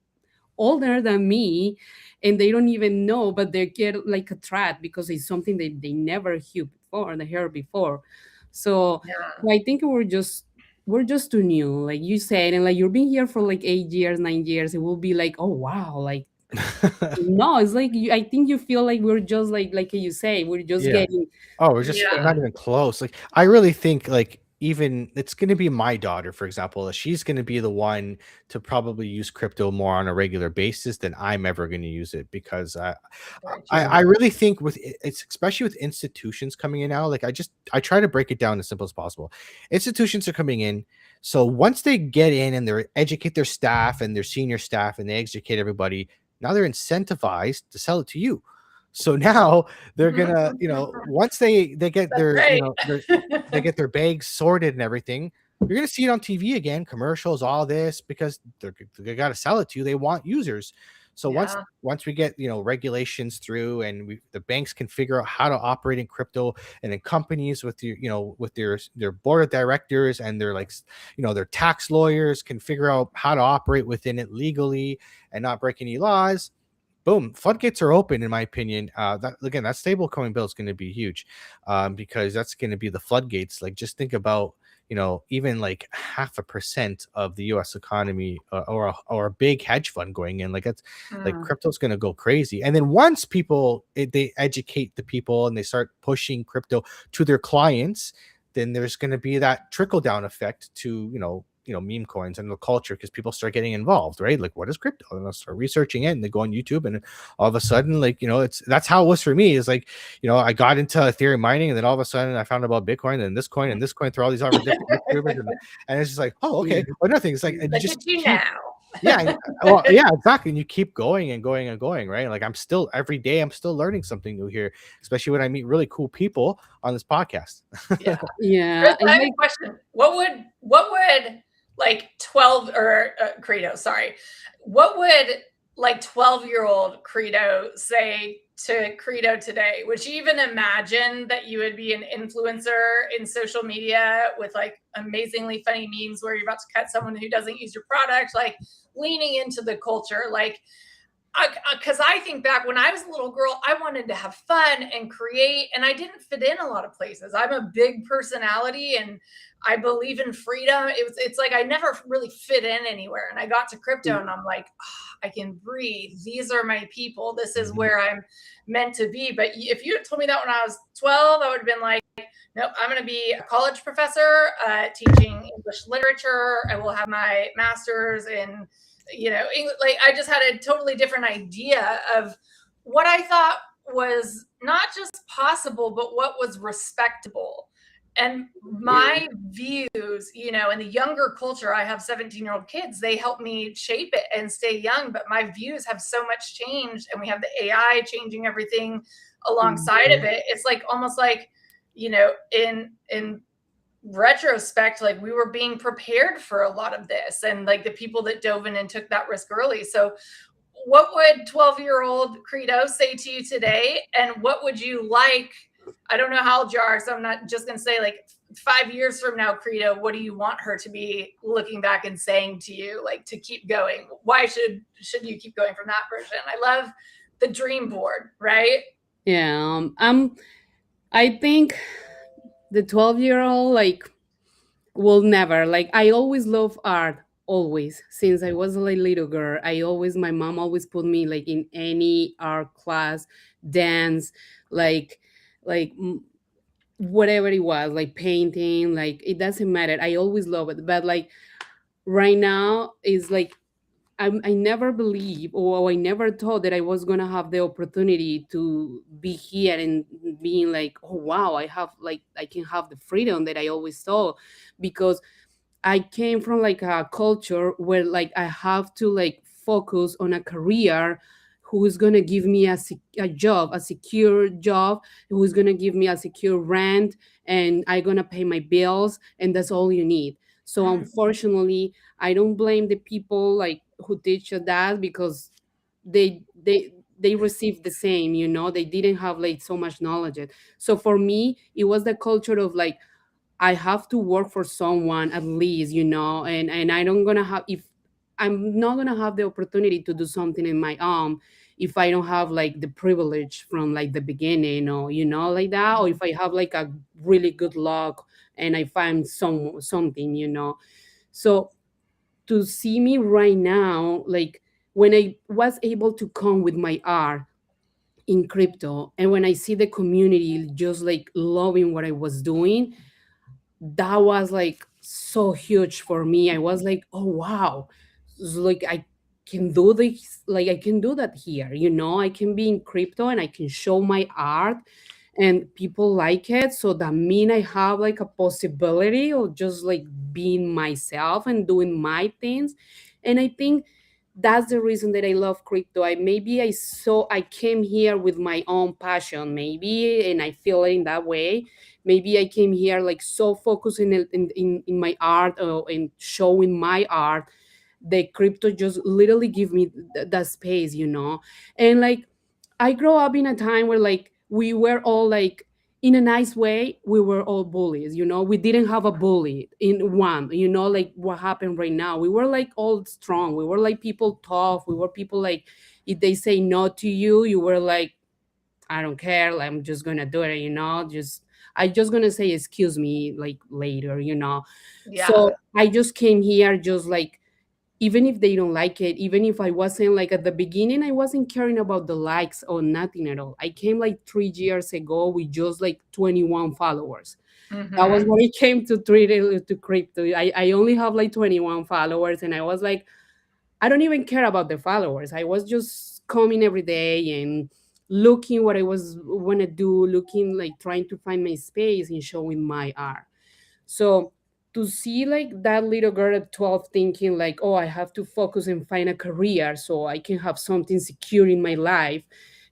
older than me and they don't even know but they get like attracted because it's something that they never heard before. So Yeah. I think we're just too new, like you said, and like you've been here for like 8 years, 9 years, it will be like, oh wow, like no, it's like I think you feel like we're just like you say, we're just Yeah. getting Oh, we're just Yeah. not even close. Like, I really think like even it's gonna be my daughter, for example, she's gonna be the one to probably use crypto more on a regular basis than I'm ever gonna use it because Very I true. really think it's especially with institutions coming in now. Like I try to break it down as simple as possible. Institutions are coming in, so once they get in and they educate their staff and their senior staff and they educate everybody, now they're incentivized to sell it to you. So now they're gonna, once they get That's their, right. they get their bags sorted and everything, you're gonna see it on TV again, commercials, all this, because they got to sell it to you. They want users. So Yeah. once we get regulations through and the banks can figure out how to operate in crypto, and then companies with with their board of directors and their like their tax lawyers can figure out how to operate within it legally and not break any laws, boom, floodgates are open in my opinion. That again, that stable coin bill is going to be huge, because that's going to be the floodgates. Like just think about even like 0.5% of the US economy, or a big hedge fund going in. Like it's like Mm. crypto's going to go crazy. And then once they educate the people and they start pushing crypto to their clients, then there's going to be that trickle down effect to, meme coins and the culture, because people start getting involved, right? Like, what is crypto? And they'll start researching it, and they go on YouTube, and all of a sudden, like, that's how it was for me. Is like, I got into Ethereum mining, and then all of a sudden I found about Bitcoin and this coin through all these other different YouTubers, and it's just like, oh, okay, or nothing. It's like, and you Look just at you keep, now. yeah, well, yeah, exactly. And you keep going and going and going, right? Like every day I'm still learning something new here, especially when I meet really cool people on this podcast. Yeah. Yeah, Chris, I it's have like a question. What would like 12 or Krito, sorry. What would like 12-year-old Krito say to Krito today? Would you even imagine that you would be an influencer in social media with like amazingly funny memes where you're about to cut someone who doesn't use your product, like leaning into the culture? Like, because I think back when I was a little girl, I wanted to have fun and create, and I didn't fit in a lot of places. I'm a big personality, and I believe in freedom. It's like I never really fit in anywhere, and I got to crypto, and I'm like, oh, I can breathe. These are my people. This is Mhm. where I'm meant to be. But if you had told me that when I was 12, I would have been like, nope, I'm going to be a college professor teaching English literature. I will have my master's in like I just had a totally different idea of what I thought was not just possible, but what was respectable. And my views, in the younger culture, I have 17-year-old kids, they help me shape it and stay young. But my views have so much changed, and we have the AI changing everything alongside of it. It's like almost like, in retrospect, like we were being prepared for a lot of this, and like the people that dove in and took that risk early. So what would 12-year-old Krito say to you today, and what would you like? I don't know how old you are, so I'm not just going to say like 5 years from now, Krito, what do you want her to be looking back and saying to you, like to keep going? Why should you keep going from that version? I love the dream board, right? yeah. I think the 12-year-old like will never like. I always love art. Always, since I was a little girl, my mom always put me like in any art class, dance, like like whatever it was, like painting, like it doesn't matter. I always love it. But like right now is like I never believe, or I never thought that I was gonna have the opportunity to be here and being like, oh wow, I can have the freedom that I always thought. Because I came from like a culture where like I have to like focus on a career who is going to give me a job, a secure job, who is going to give me a secure rent, and I going to pay my bills, and that's all you need. So unfortunately, I don't blame the people like who teach you that, because they received the same, they didn't have like so much knowledge. So for me, it was the culture of like I have to work for someone at least, and I don't gonna have if I'm not gonna have the opportunity to do something in my own if I don't have like the privilege from like the beginning, or like that, or if I have like a really good luck and I find something. So to see me right now, like when I was able to come with my art in crypto, and when I see the community just like loving what I was doing, that was like so huge for me. I was like, oh wow, like I can do this, like I can do that here. I can be in crypto and I can show my art and people like it. So that mean I have like a possibility of just like being myself and doing my things. And I think that's the reason that I love crypto. I came here with my own passion, maybe, and I feel it in that way. Maybe I came here like so focused in my art, and showing my art. The crypto just literally give me that space. And like I grow up in a time where like we were all like, in a nice way, we were all bullies. We didn't have a bully in one, like what happened right now. We were like all strong. We were like people tough. We were people like, if they say no to you, you were like, I don't care. Like, I'm just gonna do it. Just I just gonna say excuse me like later, you know. Yeah. So I just came here just like, even if they don't like it, even if I wasn't like at the beginning, I wasn't caring about the likes or nothing at all. I came like 3 years ago with just like 21 followers. That was Mm-hmm. when it came to treat it to crypto. I only have like 21 followers, and I was like, I don't even care about the followers. I was just coming every day and looking what I was wanna do, looking like trying to find my space and showing my art. So to see like that little girl at 12 thinking like, oh, I have to focus and find a career so I can have something secure in my life.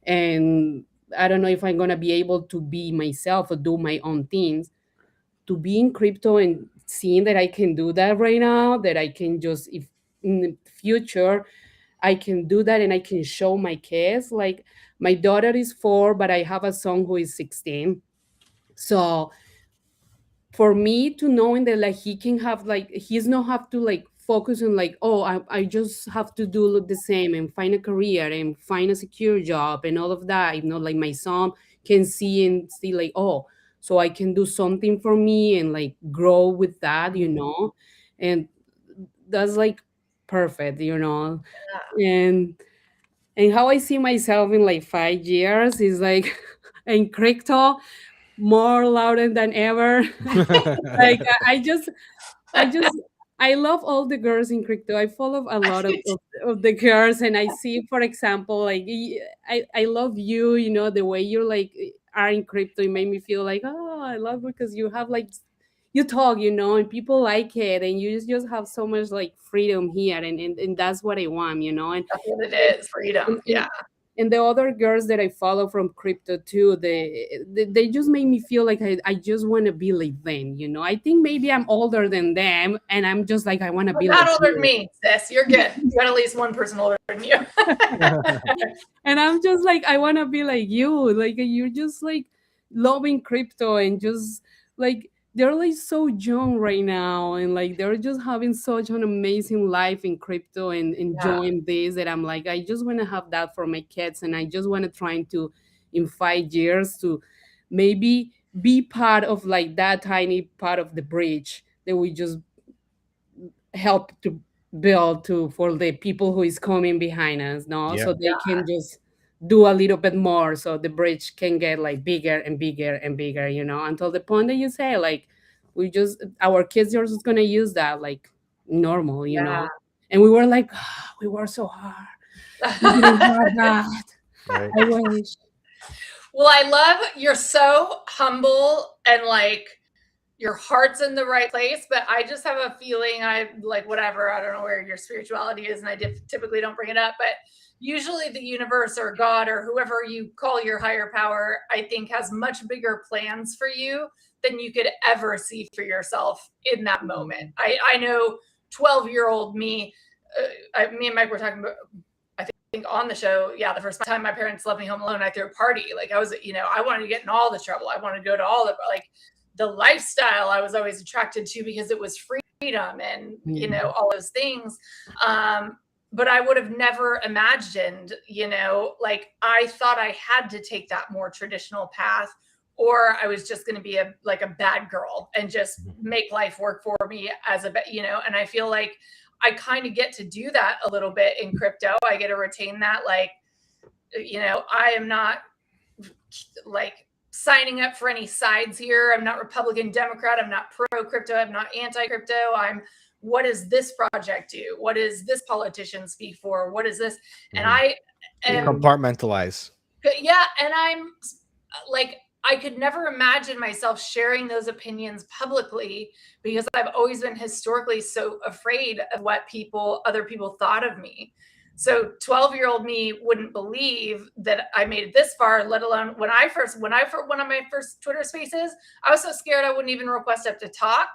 And I don't know if I'm gonna be able to be myself or do my own things. To be in crypto and seeing that I can do that right now, that I can just, if in the future I can do that and I can show my kids. Like my daughter is 4, but I have a son who is 16. So for me to knowing that like he can have like he's not have to like focus on like, oh, I just have to do the same and find a career and find a secure job and all of that. You know, like my son can see and see like, oh, so I can do something for me and like grow with that, you know. And that's like perfect, you know. And how I see myself in like 5 years is like in crypto more louder than ever. Like I just I love all the girls in crypto. I follow a lot of the girls, and I see, for example, like I love you, you know, the way you're like are in crypto. It made me feel like, oh, I love because you have like you talk, you know, and people like it, and you just have so much like freedom here, and that's what I want, you know. That's what it is. Freedom. And, Yeah. and the other girls that I follow from crypto too, they just make me feel like I just want to be like them, you know. I think maybe I'm older than them, and I'm just like I want to You're be not like older than you. me, sis. You're good. You got at least one person older than you. And I'm just like I want to be like you, like you're just like loving crypto and just like they're like so young right now, and like they're just having such an amazing life in crypto and Yeah. enjoying this, that I'm like I just want to have that for my kids, and I just want to try to in 5 years to maybe be part of like that tiny part of the bridge that we just help to build to for the people who is coming behind us, no, Yeah. so they can just do a little bit more so the bridge can get like bigger and bigger and bigger, you know, until the point that you say like we just our kids are just gonna use that like normal, you Yeah. know. And we were like, "Ah, we worked so hard, we didn't have that, Right. I wish." Well, I love you're so humble and like your heart's in the right place, but I just have a feeling I like whatever. I don't know where your spirituality is, and I typically don't bring it up, but usually the universe or God or whoever you call your higher power, I think has much bigger plans for you than you could ever see for yourself in that moment. I know 12-year-old me, me and Mike were talking about, I think on the show, yeah, the first time my parents left me home alone, I threw a party. Like I was, you know, I wanted to get in all the trouble. I wanted to go to all the like the lifestyle I was always attracted to because it was freedom and, you know, all those things. But I would have never imagined, you know, like I thought I had to take that more traditional path, or I was just going to be a like a bad girl and just make life work for me as a, you know. And I feel like I kind of get to do that a little bit in crypto. I get to retain that, like, you know, I am not like signing up for any sides here. I'm not Republican, Democrat. I'm not pro crypto. I'm not anti crypto. I'm what does this project do? What does this politician speak for? What is this? And I am Compartmentalize. yeah, and I'm like I could never imagine myself sharing those opinions publicly because I've always been historically so afraid of what other people thought of me. So 12-year-old me wouldn't believe that I made it this far, let alone when I one of my first Twitter spaces, I was so scared I wouldn't even request up to talk.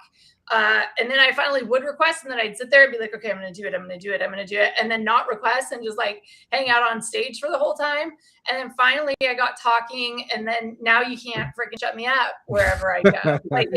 And then I finally would request, and then I'd sit there and be like, okay, I'm going to do it. I'm going to do it. I'm going to do it. And then not request and just like hang out on stage for the whole time. And then finally I got talking, and then now you can't freaking shut me up wherever I go. Like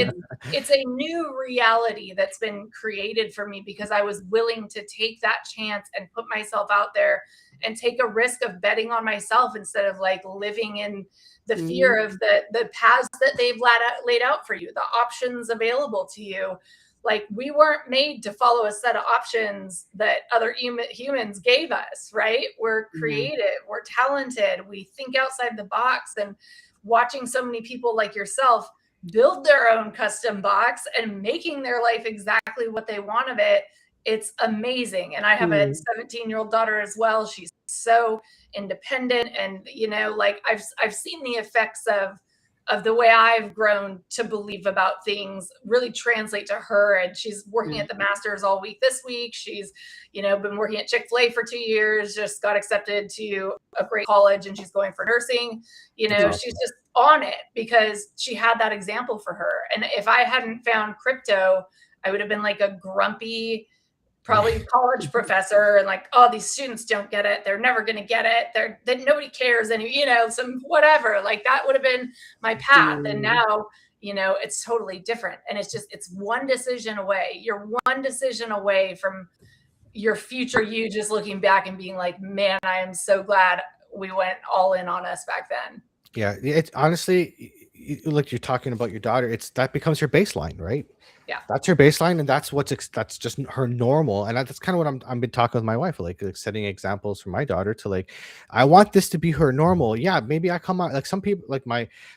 it's a new reality that's been created for me because I was willing to take that chance and put myself out there and take a risk of betting on myself instead of like living in the Mhm. fear of the paths that they've laid out for you, the options available to you. Like, we weren't made to follow a set of options that other humans gave us, right? We're Mhm. creative, we're talented, we think outside the box. And watching so many people like yourself build their own custom box and making their life exactly what they want of it, it's amazing. And I have a Mhm. 17-year-old daughter as well. She's so independent, and like, I've seen the effects of the way I've grown to believe about things really translate to her. And she's working Mhm. at the Masters all week this week. She's, been working at Chick-fil-A for 2 years, just got accepted to a great college, and she's going for nursing. That's She's awesome. just on it because she had that example for her. And if I hadn't found crypto, I would have been like a grumpy, probably college professor, and like, oh, these students don't get it, they're never going to get it, that nobody cares, and some whatever, like that would have been my path. And Mhm. now it's totally different, and it's one decision away. You're one decision away from your future you just looking back and being like, man, I am so glad we went all in on us back then. Yeah, it's honestly, like you're talking about your daughter, it's that becomes her baseline, right? Yeah. That's her baseline, and that's that's just her normal, and that's kind of what I've been talking with my wife, like setting examples for my daughter to like, I want this to be her normal. Yeah, maybe I come out like some people, like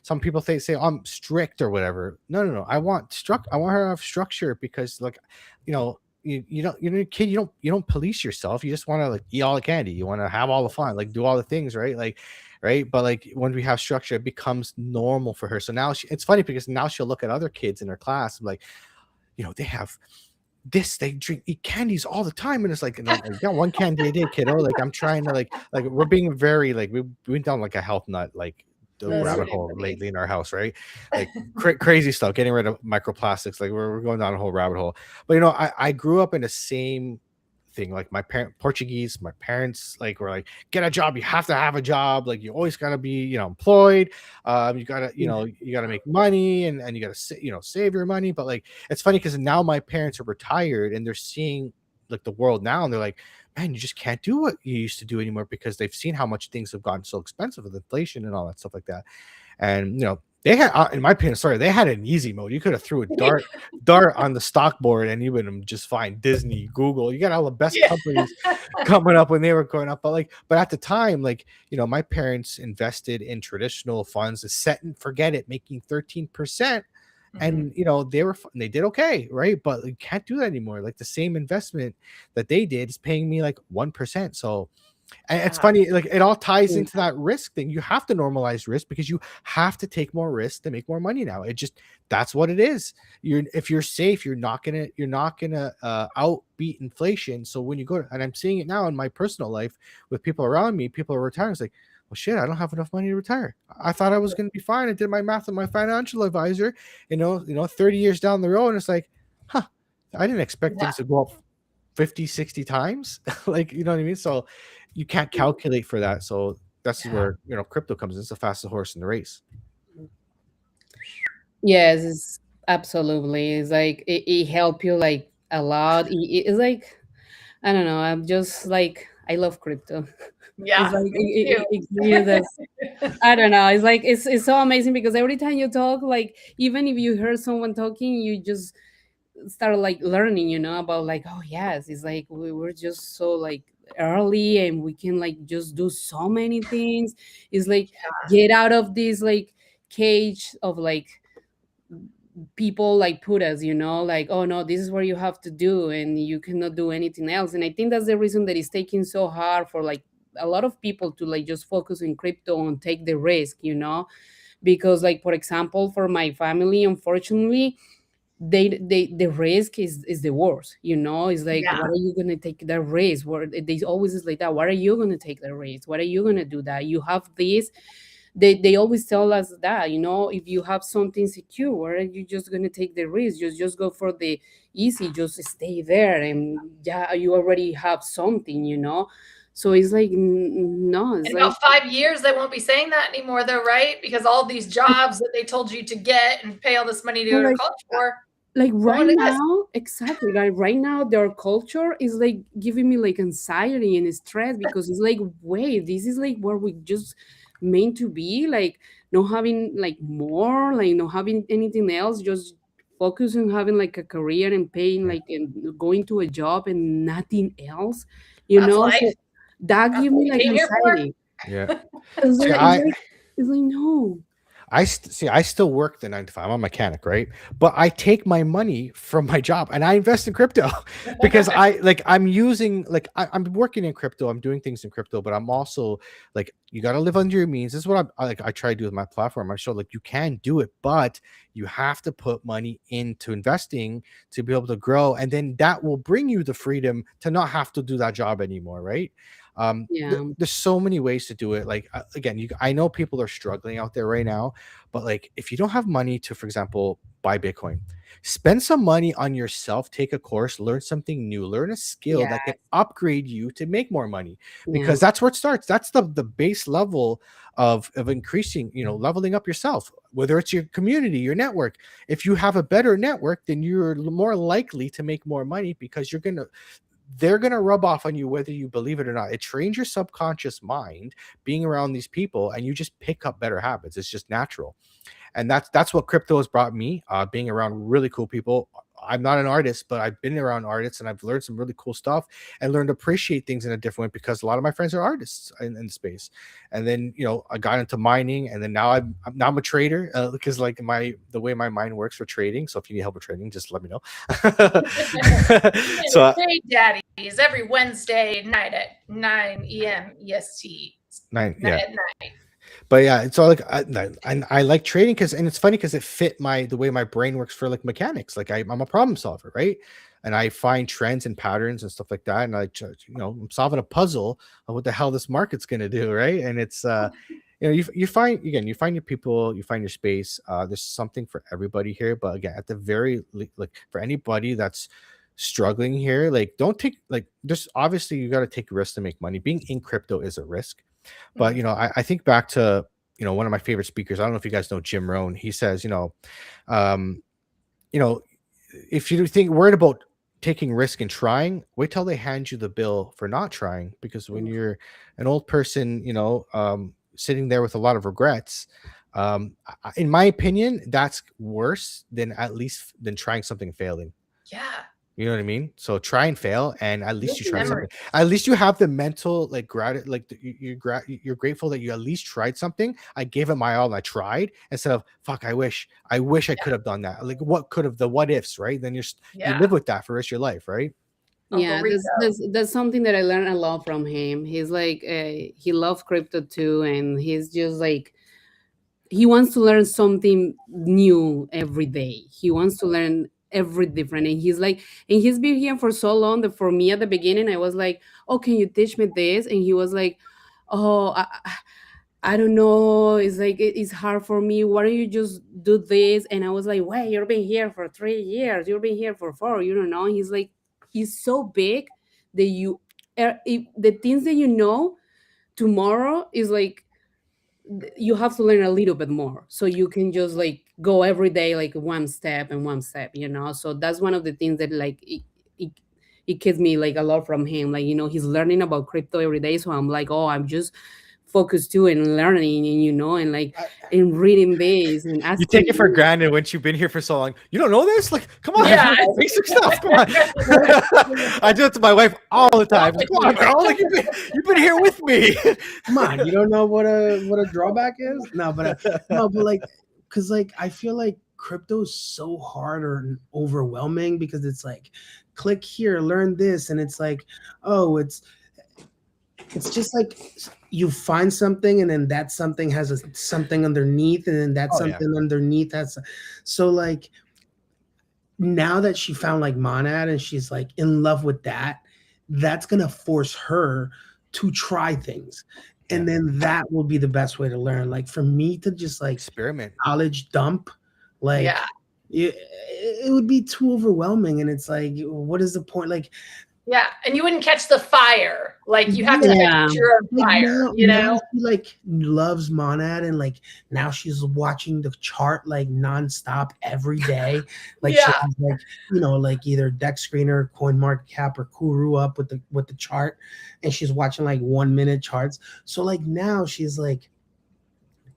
some people say oh, I'm strict or whatever. No, no, no. I want her to have structure because like, you don't, you're a kid, you don't police yourself. You just want to like eat all the candy. You want to have all the fun, like do all the things, right? Like, right. But like when we have structure, it becomes normal for her. So now it's funny because now she'll look at other kids in her class and like, they have this, they eat candies all the time, and it's like, and I'm like, yeah, one candy a day, kiddo. Like I'm trying to like we're being very like we went down like a health nut like the That's rabbit really hole funny. lately in our house, right? Like crazy stuff, getting rid of microplastics. Like we're going down a whole rabbit hole. But I grew up in the same thing. Like my parent Portuguese, my parents like were like, get a job. You have to have a job. Like you always gotta be employed. You gotta you gotta make money and you gotta save your money. But like it's funny because now my parents are retired and they're seeing like the world now, and they're like, man, you just can't do what you used to do anymore because they've seen how much things have gotten so expensive with inflation and all that stuff like that. And they had, in my opinion, sorry, they had an easy mode. You could have threw a dart on the stock board and you would have just find Disney, Google. You got all the best Yeah. companies coming up when they were growing up. But at the time, like, my parents invested in traditional funds, to set and forget it, making 13%. Mhm. And they did okay, right? But you can't do that anymore. Like the same investment that they did is paying me like 1%. So, and it's Yeah. funny, like it all ties Mm. into that risk thing. You have to normalize risk because you have to take more risk to make more money now. That's what it is. If you're safe, you're not gonna outbeat inflation. So when you go and I'm seeing it now in my personal life with people around me, people are retiring. It's like, well, shit, I don't have enough money to retire. I thought I was gonna be fine. I did my math with my financial advisor, 30 years down the road, and it's like, huh, I didn't expect Yeah. things to go up 50, 60 times. Like, you know what I mean? So you can't calculate for that. So that's Yeah. where crypto comes in. It's the fastest horse in the race. Yes, it's absolutely. It's like it help you like a lot. It's like I don't know. I'm just like I love crypto. It's Yeah. like Me too. it gives you this. I don't know. It's like it's so amazing because every time you talk, like even if you hear someone talking, you just start like learning, about like, oh yes, it's like we were just so like early and we can like just do so many things. It's like get out of this like cage of like people like put us, like, oh no, this is what you have to do and you cannot do anything else. And I think that's the reason that it's taking so hard for like a lot of people to like just focus in crypto and take the risk, because like for example for my family, unfortunately, they the risk is the worst, it's like, Yeah. what are you going to take that risk? What they always is like that, what are you going to take the risk? What are you going to do that you have this? They always tell us that, if you have something secure, why are you just going to take the risk? Just go for the easy, just stay there, and yeah, you already have something, so it's like no, it's In like about 5 years, they won't be saying that anymore, though, right? Because all these jobs that they told you to get and pay all this money to go to like college for. like right Well, it is. now, exactly, like right now their culture is like giving me like anxiety and stress, because it's like, wait, this is like where we just meant to be, like not having like more, like not having anything else, just focus on having like a career and paying Yeah. like and going to a job and nothing else, That's so life. that That's give what me we like came here for. anxiety. Yeah. it's See, like it's like it's like no. see, I still work the 9 to 5. I'm a mechanic, right? But I take my money from my job and I invest in crypto because I'm using I'm working in crypto. I'm doing things in crypto, but I'm also like, you got to live under your means. This is what I try to do with my platform. I show like you can do it, but you have to put money into investing to be able to grow, and then that will bring you the freedom to not have to do that job anymore, right? Yeah. There's so many ways to do it. Like again, I know people are struggling out there right now, but like if you don't have money to, for example, buy Bitcoin, spend some money on yourself, take a course, learn something new, learn a skill Yeah. that can upgrade you to make more money, Yeah. because that's where it starts. That's the base level of increasing, leveling up yourself, whether it's your community, your network. If you have a better network, then you're more likely to make more money, because they're going to rub off on you whether you believe it or not. It trains your subconscious mind being around these people, and you just pick up better habits. It's just natural. And that's what crypto has brought me, being around really cool people. I'm not an artist, but I've been around artists and I've learned some really cool stuff and learned to appreciate things in a different way, because a lot of my friends are artists in the space. And then I got into mining, and then now I'm a trader, because like the way my mind works for trading. So if you need help with trading, just let me know. So Trade Daddies every Wednesday night at 9 EM EST. yeah. At night. But yeah, it's all like I like trading, and it's funny because it fit the way my brain works for like mechanics. Like I'm a problem solver, right? And I find trends and patterns and stuff like that, and I'm solving a puzzle of what the hell this market's gonna do, right? And it's you find your people, you find your space. There's something for everybody here, but again, at the like for anybody that's struggling here, like don't take like just obviously you got to take risks to make money. Being in crypto is a risk. But I think back to one of my favorite speakers. I don't know if you guys know Jim Rohn. He says, um, if you think worried about taking risk and trying, wait till they hand you the bill for not trying. Because when you're an old person, sitting there with a lot of regrets, in my opinion, that's worse than trying something and failing. Yeah. You know what I mean? So try and fail, and at least you Making try something. memories. At least you have the mental like gratitude, like you're grateful that you at least tried something. I gave it my all, and I tried, instead of fuck. I wish I could have done that. Like what ifs, right? Then you Yeah. live with that for the rest of your life, right? Uncle Yeah, Rico. that's something that I learned a lot from him. He's like he loves crypto too, and he's just like he wants to learn something new every day. He wants to learn every different, and he's like, and he's been here for so long that for me at the beginning I was like, oh, can you teach me this? And he was like, oh, I don't know. It's like it's hard for me. Why don't you just do this? And I was like, wait, you've been here for 3 years. You've been here for 4. You don't know. He's like, he's so big that the things that you know tomorrow is like you have to learn a little bit more, so you can just like go every day like one step and one step, so that's one of the things that like it, it gets me like a lot from him, like he's learning about crypto every day, so I'm like, oh, I'm just focused too and learning, and and like in reading this and You asking take it for granted once you've been here for so long. You don't know this? Like, come on, Yeah. basic stuff. Come on. I do it to my wife all the time. Like, come on, bro. Like, you've been here with me. Come on, you don't know what a drawback is? No, but like, because like I feel like crypto is so hard or overwhelming, because it's like, click here, learn this, and it's like, oh, it's just like you find something, and then that something has something underneath, and then that something underneath has. So like now that she found like Monad and she's like in love with that, that's gonna force her to try things. And then that will be the best way to learn. Like for me to just like Experiment. knowledge dump, like Yeah. it would be too overwhelming. And it's like, what is the point? Like Yeah, and you wouldn't catch the fire. Like you have to Yeah. catch Yeah. your own Like fire, now, you now know? she like loves Monad, and like now she's watching the chart like nonstop every day. Like she Yeah. has like, you know, like either Deck Screener, CoinMarketCap, or Kuru up with the chart, and she's watching like 1 minute charts. So like now she's like,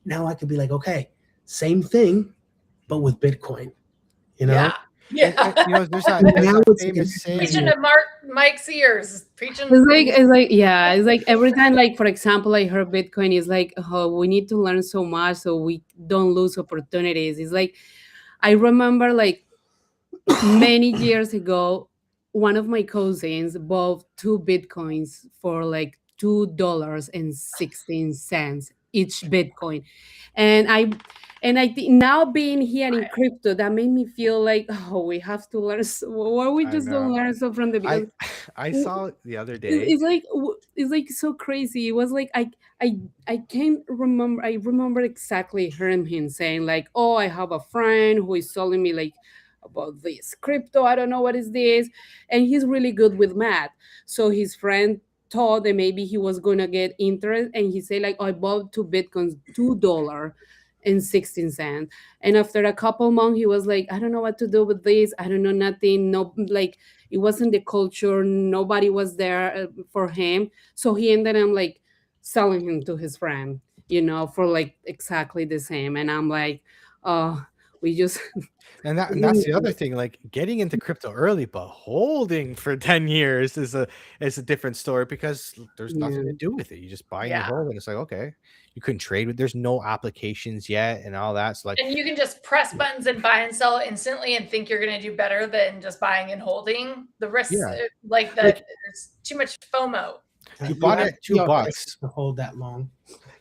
now I could be like, okay, same thing, but with Bitcoin, you know? Yeah. Yeah. You know, there's Now that it's like famous Preaching saying. to Mike's ears. Preaching. It's like yeah, it's like every time, like for example, I heard Bitcoin is like, oh, we need to learn so much so we don't lose opportunities. It's like I remember like many years ago, one of my cousins bought two bitcoins for like $2.16 each bitcoin, and I think now being here in crypto, that made me feel like, oh, we have to learn. Why we I just don't know. learn so from the I because I w- saw it the other day. it's like it's like so crazy. It was like I I can't remember. I remember exactly hearing him saying like, "Oh, I have a friend who is telling me like about this crypto. I don't know what is this," and he's really good with math. So his friend thought that maybe he was gonna get interest, and he said like, oh, "I bought two bitcoins, $2.16." And after a couple months, he was like, "I don't know what to do with this. I don't know nothing. No, like." It wasn't the culture, nobody was there for him, so he ended up like selling him to his friend, for like exactly the same. And I'm like, oh, we just And that's the other thing, like getting into crypto early, but holding for 10 years is a different story because there's nothing to yeah, do with it. You just buy and you Yeah. hold, and it's like, okay, you couldn't trade with, there's no applications yet and all that. So like, And you can just press buttons and buy and sell instantly and think you're going to do better than just buying and holding. The risks, yeah, like like there's too much FOMO. you You bought it have to at be two audacious bucks. to hold that long.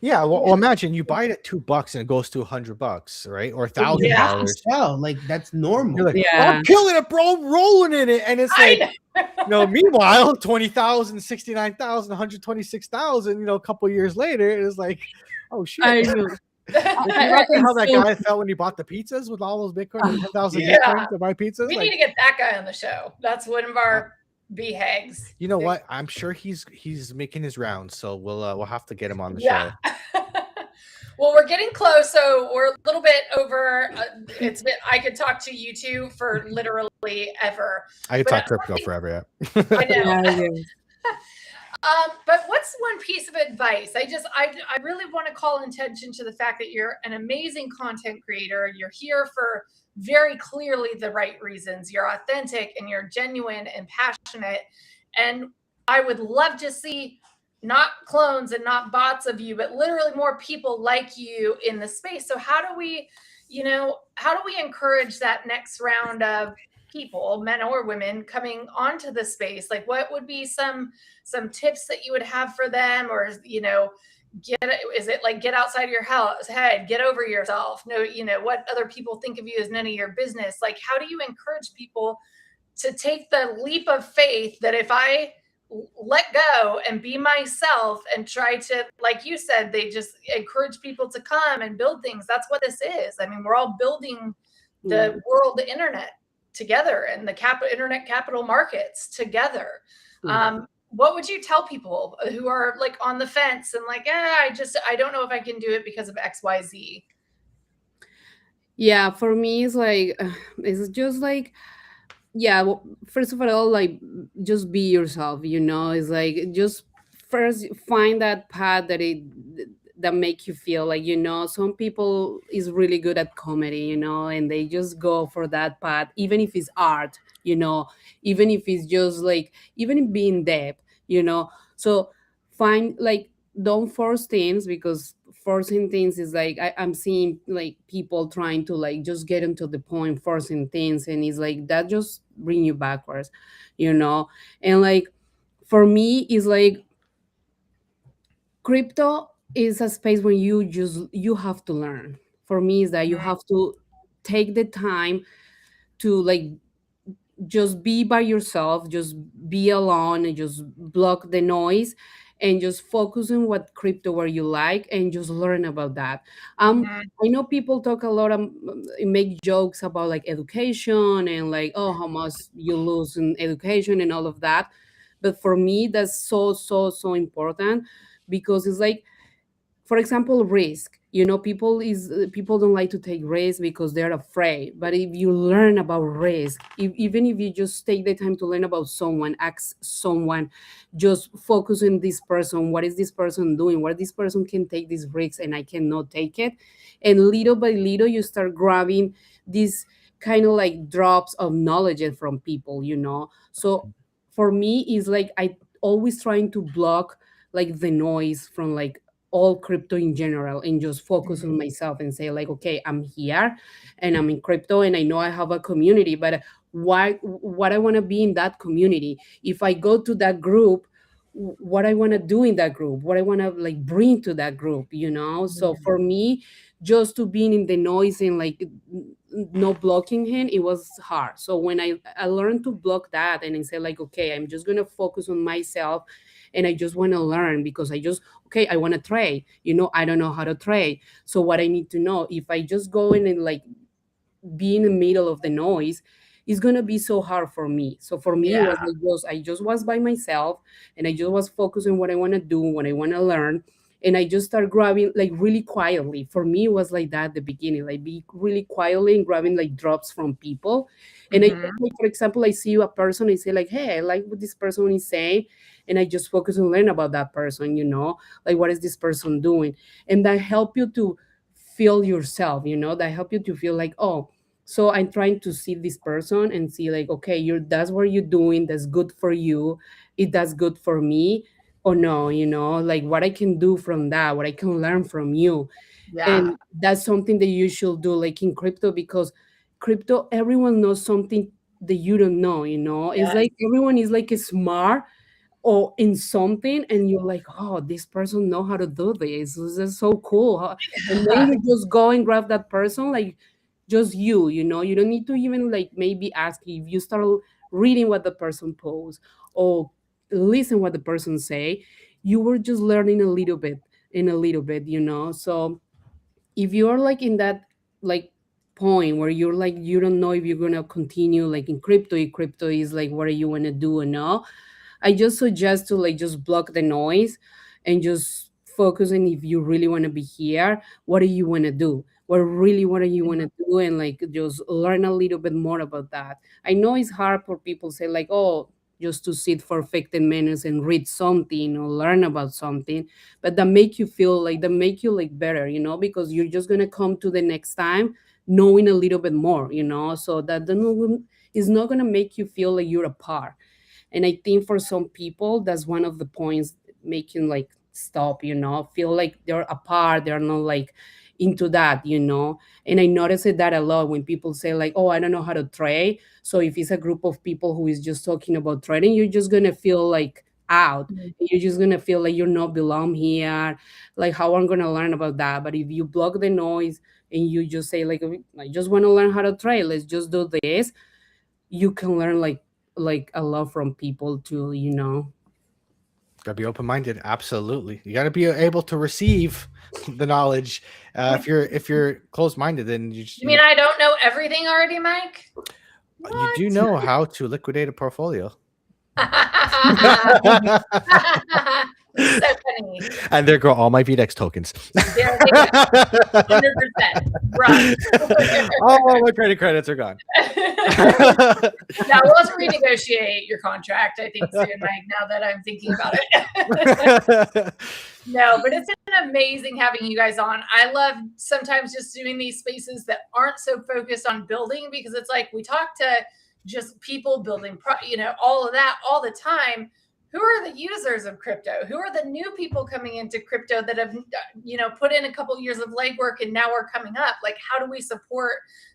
Yeah, well, imagine you buy it at $2 and it goes to $100, right? Or But you have to $1,000. sell. Like that's You're normal. like, oh, I'm yeah, killing it, bro. I'm rolling in it. And it's like, I meanwhile, 20,000, 69,000, 126,000. A couple years later, it is like, oh shit. I know. Like, can you imagine how It's that so guy felt when he bought the pizzas with all those Bitcoin, uh, 10,000 Yeah. Bitcoin to buy pizzas? We need Like, to get that guy on the show. That's one of our BHAGs. you know what? I'm sure he's making his rounds, so we'll have to get him on the Yeah. show. Well, we're getting close, so we're a little bit over. I could talk to you two for literally ever. I could But talk crypto forever. I Yeah. know. yeah, yes. But what's one piece of advice? I really want to call attention to the fact that you're an amazing content creator. You're here for very clearly the right reasons. You're authentic and you're genuine and passionate. And I would love to see not clones and not bots of you, but literally more people like you in the space. So how do we encourage that next round of people, men or women, coming onto the space? Like what would be some tips that you would have for them? Or is it like get outside of your head, get over yourself, no, what other people think of you is none of your business? Like how do you encourage people to take the leap of faith that if I let go and be myself and try to, like you said, they just encourage people to come and build things? That's what this is. I mean, we're all building the world, the internet together, and the internet capital markets together. What would you tell people who are like on the fence and like, I don't know if I can do it because of XYZ? Yeah, for me it's like it's just like, yeah, well, first of all, like just be yourself. It's like just first find that path that make you feel like, some people is really good at comedy, and they just go for that path, even if it's art, even if it's just like, even if being deaf, so find like, don't force things, because forcing things is like, I'm seeing like people trying to like just get into the point forcing things, and it's like that just bring you backwards, and like for me it's like crypto is a space where you have to learn. For me is that you have to take the time to like just be by yourself, just be alone, and just block the noise, and just focus on what crypto where you like, and just learn about that. Mhm. I know people talk a lot, make jokes about like education and like, oh, how much you lose in education and all of that. But for me, that's so important, because it's like, for example, risk. People don't like to take risks because they're afraid. But if you learn about risk, even if you just take the time to learn about someone, ask someone, just focus on this person, what is this person doing, where this person can take these risks and I cannot take it. And little by little you start grabbing these kind of like drops of knowledge from people. So for me, is like I always trying to block like the noise from like all crypto in general, and just focus on Mhm. myself and say like, okay, I'm here and I'm in crypto and I know I have a community, but what I want to be in that community. If I go to that group, what I want to do in that group, what I want to like bring to that group. So Mhm. for me, just to being in the noise and like no blocking him, it was hard. So when I learned to block that, and I said like, okay, I'm just gonna focus on myself, and I just want to learn, because okay, I want to trade. I don't know how to trade. So what I need to know, if I just go in and like be in the middle of the noise, is gonna be so hard for me. So for me, it Yeah. was like I just was by myself, and I just was focused on what I want to do, what I want to learn. And I just start grabbing like really quietly. For me, it was like that at the beginning, like be really quietly and grabbing like drops from people. And I Hmm. just, like, for example, I see a person, I say like, hey, I like what this person is saying, and I just focus and learn about that person. Like what is this person doing, and that help you to feel yourself. That help you to feel like, oh, so I'm trying to see this person and see like, okay, that's what you're doing, that's good for you, it does good for me, or no, like what I can do from that, what I can learn from you. Yeah. And that's something that you should do like in crypto, because crypto, everyone knows something that you don't know. It's Yes. like everyone is like smart or in something, and you're like, oh, this person know how to do this is so cool, huh? And then you just go and grab that person, like just you don't need to even like maybe ask. If you start reading what the person posts, or listen what the person say, you were just learning a little bit, in a little bit. So if you're like in that like point where you're like, you don't know if you're gonna continue like in crypto, if crypto is like what you want to do or not, I just suggest to like just block the noise, and just focus on, if you really want to be here, what do you want to do? What do you want to do? And like just learn a little bit more about that. I know it's hard for people say like, oh, just to sit for 15 minutes and read something or learn about something, but that make you like better, because you're just gonna come to the next time knowing a little bit more. So that is not gonna make you feel like you're apart. And I think for some people, that's one of the points making like stop, feel like they're apart, they're not like into that. And I notice that a lot when people say like, oh, I don't know how to trade. So if it's a group of people who is just talking about trading, you're just gonna feel like out. You're just gonna feel like you're not belong here. Like how I'm gonna learn about that. But if you block the noise and you just say like, I just want to learn how to trade, let's just do this, you can learn like a lot from people too. Gotta be open minded. Absolutely, you gotta be able to receive the knowledge. If you're closed minded, then You mean I don't know everything already, Mike? you do What? know how to liquidate a portfolio. So funny. And there go all my VDEX tokens. There they go. 100%. Run. All my credits are gone. Now we'll have to renegotiate your contract, I think, soon, Mike, now that I'm thinking about it. No, but it's been amazing having you guys on. I love sometimes just doing these spaces that aren't so focused on building, because it's like we talk to just people building, all of that all the time. Who are the users of crypto? Who are the new people coming into crypto that have, put in a couple years of legwork and now are coming up? Like, how do we support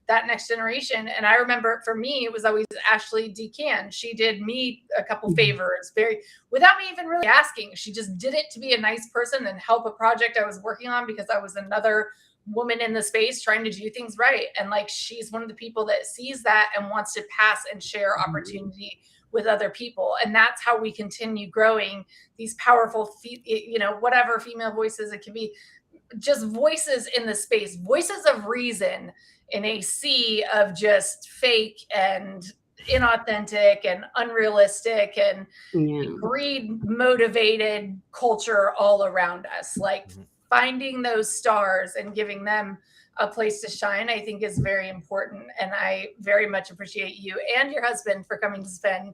that next generation? And I remember for me, it was always Ashley Decan. She did me a couple favors, without me even really asking. She just did it to be a nice person and help a project I was working on, because I was another woman in the space trying to do things right. And like, she's one of the people that sees that and wants to pass and share opportunity with other people. And that's how we continue growing these powerful, whatever female voices it can be, just voices in the space, voices of reason in a sea of just fake and inauthentic and unrealistic and Yeah. greed motivated culture all around us. Like finding those stars and giving them a place to shine, I think is very important. And I very much appreciate you and your husband for coming to spend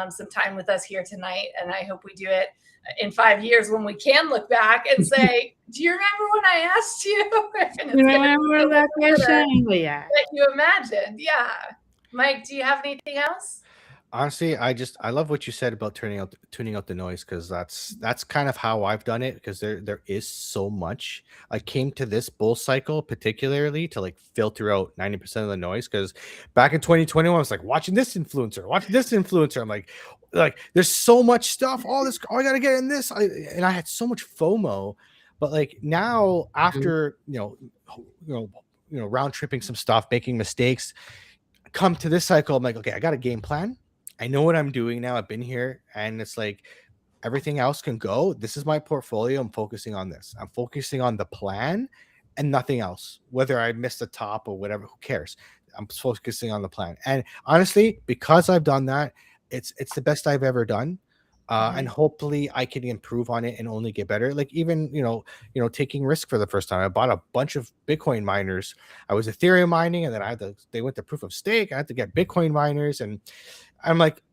some time with us here tonight. And I hope we do it in 5 years when we can look back and say, do you remember when I asked you? And it's Remember that question? Yeah. that you imagined. Yeah. Mike, do you have anything else? Honestly, I love what you said about tuning out the noise, because that's kind of how I've done it, because there is so much. I came to this bull cycle particularly to like filter out 90% of the noise, because back in 2021 I was like watching this influencer. I'm like there's so much stuff, all this, oh, I gotta get in this. And I had so much FOMO. But like now, after round tripping some stuff, making mistakes, come to this cycle, I'm like, okay, I got a game plan. I know what I'm doing now. I've been here, and it's like everything else can go. This is my portfolio. I'm focusing on this. I'm focusing on the plan and nothing else. Whether I miss the top or whatever, who cares? I'm focusing on the plan. And honestly, because I've done that, it's the best I've ever done. And hopefully I can improve on it and only get better. Like even taking risk for the first time. I bought a bunch of Bitcoin miners. I was Ethereum mining, and then they went to proof of stake. I had to get Bitcoin miners, and I'm like,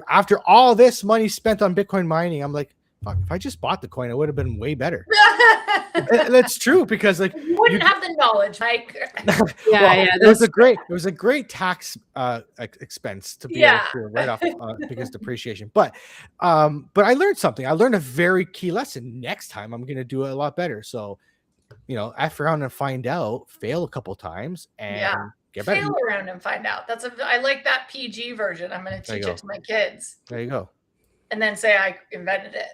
after all this money spent on Bitcoin mining, I'm like, fuck, if I just bought the coin, it would have been way better. That's true, because like you wouldn't have the knowledge, Mike. It was a great tax expense to be able to write off because depreciation. But I learned something. I learned a very key lesson. Next time I'm gonna do it a lot better. So, F around and find out, fail a couple times, and get better. Fail around and find out. I like that PG version. I'm gonna teach it to my kids. There you go. And then say I invented it.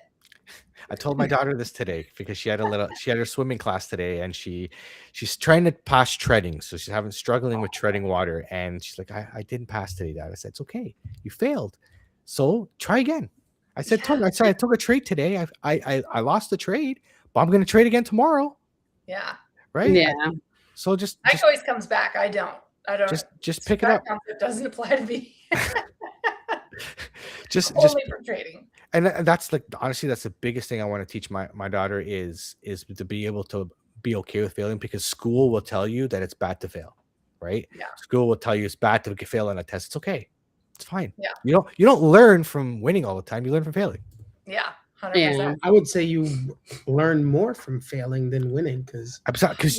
I told my daughter this today because she had her swimming class today, and she's trying to pass treading. So she's struggling with treading water. And she's like, I didn't pass today, Dad. I said, it's okay. You failed. So try again. I said, I took a trade today. I lost the trade, but I'm going to trade again tomorrow. Yeah. Right. Yeah. So just Mike always comes back. I don't. Just pick it up. It doesn't apply to me. just only for trading. And that's like, honestly, that's the biggest thing I want to teach my daughter is to be able to be okay with failing, because school will tell you that it's bad to fail, right? Yeah. School will tell you it's bad to fail on a test. It's okay. It's fine. Yeah. You don't learn from winning all the time. You learn from failing. Yeah. 100%. Yeah, I would say you learn more from failing than winning, because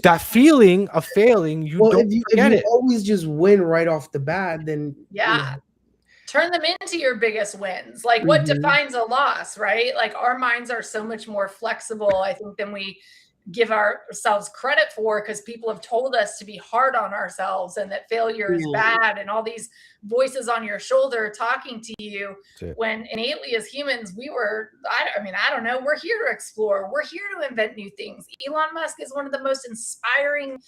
that feeling of failing, if you always just win right off the bat, then turn them into your biggest wins. Like what defines a loss, right? Like our minds are so much more flexible, I think, than we give ourselves credit for, because people have told us to be hard on ourselves and that failure is bad, and all these voices on your shoulder talking to you, when innately as humans I don't know, we're here to explore, we're here to invent new things. Elon Musk is one of the most inspiring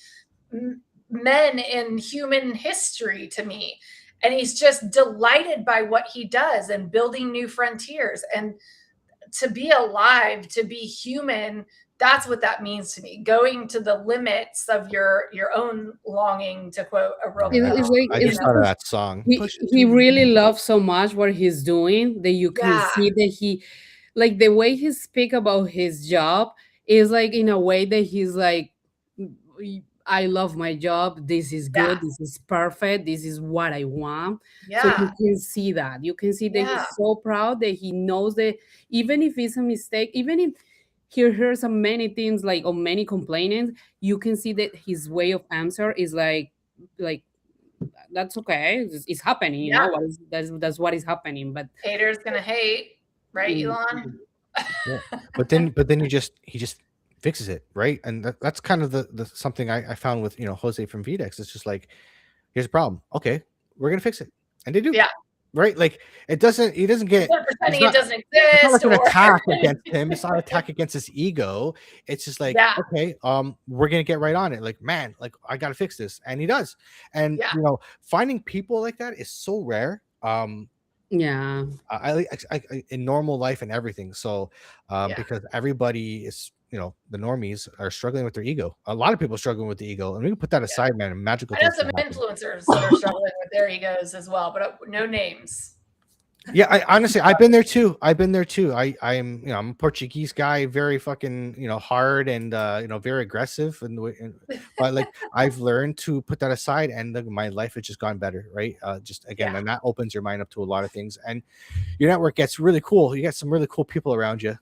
men in human history to me, and he's just delighted by what he does and building new frontiers. And to be alive, to be human, that's what that means to me. Going to the limits of your own longing, to quote a real I just thought of that song. He really loves so much what he's doing that you can see that he, like, the way he speak about his job is like in a way that he's like, I love my job. This is good. This is perfect. This is what I want. Yeah. So you can see that. You can see that he's so proud that he knows that even if it's a mistake, even if he hears many things, like, or many complaints, you can see that his way of answer is like that's okay. It's happening. You know that's what is happening. But haters gonna hate, right, Elon? But then he just fixes it, right? And that's kind of the something I found with Jose from VDEX. It's just like, here's a problem. Okay, we're gonna fix it, and they do. Yeah. Right? Like he doesn't get. Pretending it doesn't exist. It's not like an attack against him. It's not an attack against his ego. It's just like, okay, we're gonna get right on it. Like, man, like I gotta fix this, and he does. And finding people like that is so rare. I in normal life and everything. So because everybody is the normies are struggling with their ego. A lot of people are struggling with the ego, and we can put that aside, man. And magical I know things some can happen. influencers that are struggling with their egos as well, but no names. Yeah, I honestly, I've been there too. I'm I'm a Portuguese guy, very fucking hard and very aggressive, but like I've learned to put that aside, and my life has just gone better, right? Just again, and that opens your mind up to a lot of things, and your network gets really cool. You get some really cool people around you.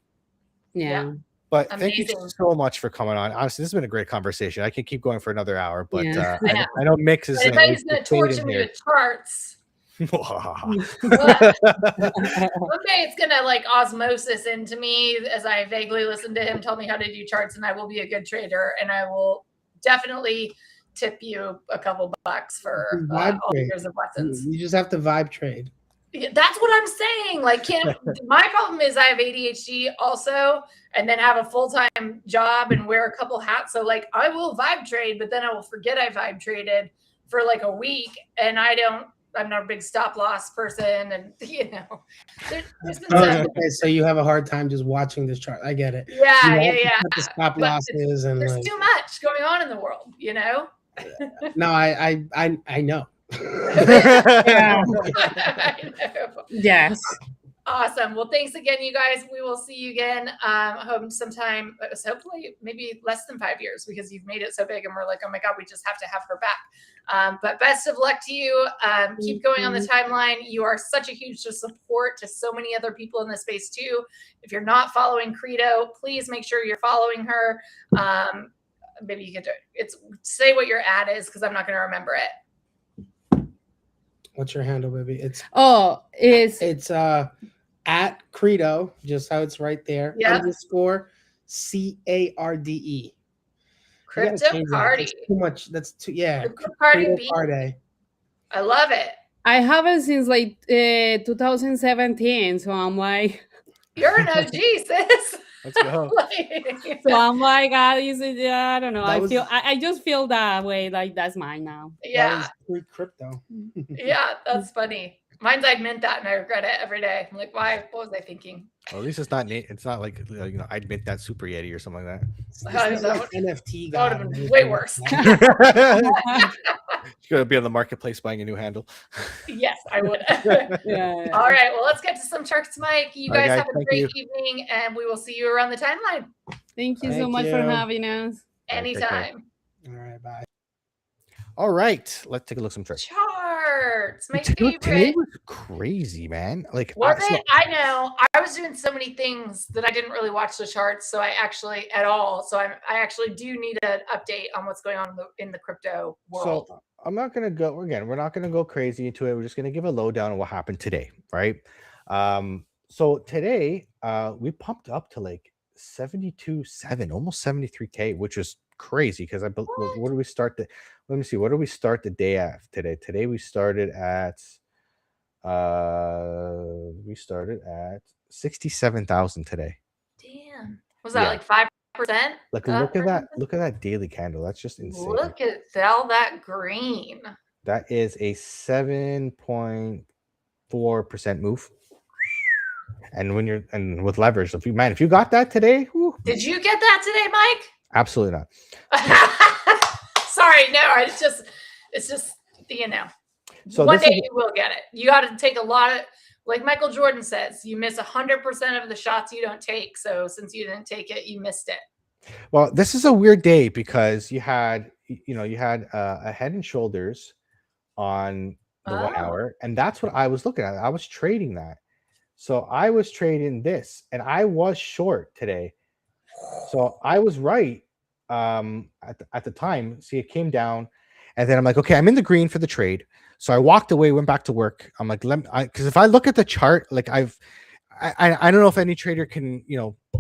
Yeah. But thank you Amazing. so much for coming on. Honestly, this has been a great conversation. I can keep going for another hour, but Yeah. I know Mix is But if he's going to torture me with charts, one day it's gonna like osmosis into me as I vaguely listen to him tell me how to do charts, and I will be a good trader, and I will definitely tip you a couple bucks for all years of lessons. You just have to vibe trade. That's what I'm saying. Like, my problem is I have ADHD also, and then have a full-time job and wear a couple hats. So like, I will vibe trade, but then I will forget I vibe traded for like a week, and I'm not a big stop loss person, and there's been okay, so you have a hard time just watching this chart. I get it. Yeah. The stop losses and there's too much going on in the world, No, I know. Yeah. I know. Yes. Awesome. Well, thanks again, you guys. We will see you again. Hoping sometime, hopefully maybe less than 5 years, because you've made it so big and we're like, oh my God, we just have to have her back. But best of luck to you. Keep going on the timeline. You are such a huge support to so many other people in this space too. If you're not following Krito, please make sure you're following her. Maybe you could say what your ad is, because I'm not going to remember it. What's your handle, baby? It's at Krito, just how it's right there. Yep. _CARDE. Crypto Cardi. That's too much. That's too Cardi. I love it. I have it since like 2017, so I'm like, you're an OG, sis. Let's go. So I'm like, I don't know. I just feel that way. Like that's mine now. Yeah. Crypto. Yeah, that's funny. Mine's I'd mint that and I regret it every day. I'm like, why? What was I thinking? Well, at least it's not. It's not like I'd mint that Super Yeti or something like That NFT guy. That would have been way worse. that. You're gonna be on the marketplace buying a new handle. Yes, I would. Yeah. All right. Well, let's get to some charts, Mike. You guys have a great you. evening, and we will see you around the timeline. Thank you so much for having us. Anytime. All right, bye. All right, let's take a look at some charts. Charts, my favorite. Today was crazy, man. Like, I know. I was doing so many things that I didn't really watch the charts, so I actually do need an update on what's going on in the crypto world. So I'm not gonna go again. We're not gonna go crazy into it. We're just gonna give a lowdown on what happened today, right? So today, we pumped up to like 72.7, almost 73K, which was crazy because what do we start the? Let me see. What do we start the day at today? Today we started at 67,000 today. Damn. Was that like 5%? Like look at that. Look at that daily candle. That's just insane. Look at all that green. That is a 7.4% move. And with leverage, if you got that today, whew. Did you get that today, Mike? Absolutely not. Sorry, no. It's just So one day you will get it. You got to take a lot of, like Michael Jordan says, you miss 100% of the shots you don't take. So since you didn't take it, you missed it. Well, this is a weird day because you had a Head and Shoulders on the 1 hour, and that's what I was looking at. I was trading that. So I was trading this, and I was short today. So I was right at the time. See, it came down, and then I'm like, okay, I'm in the green for the trade. So I walked away, went back to work. I'm like, because if I look at the chart, like I don't know if any trader can,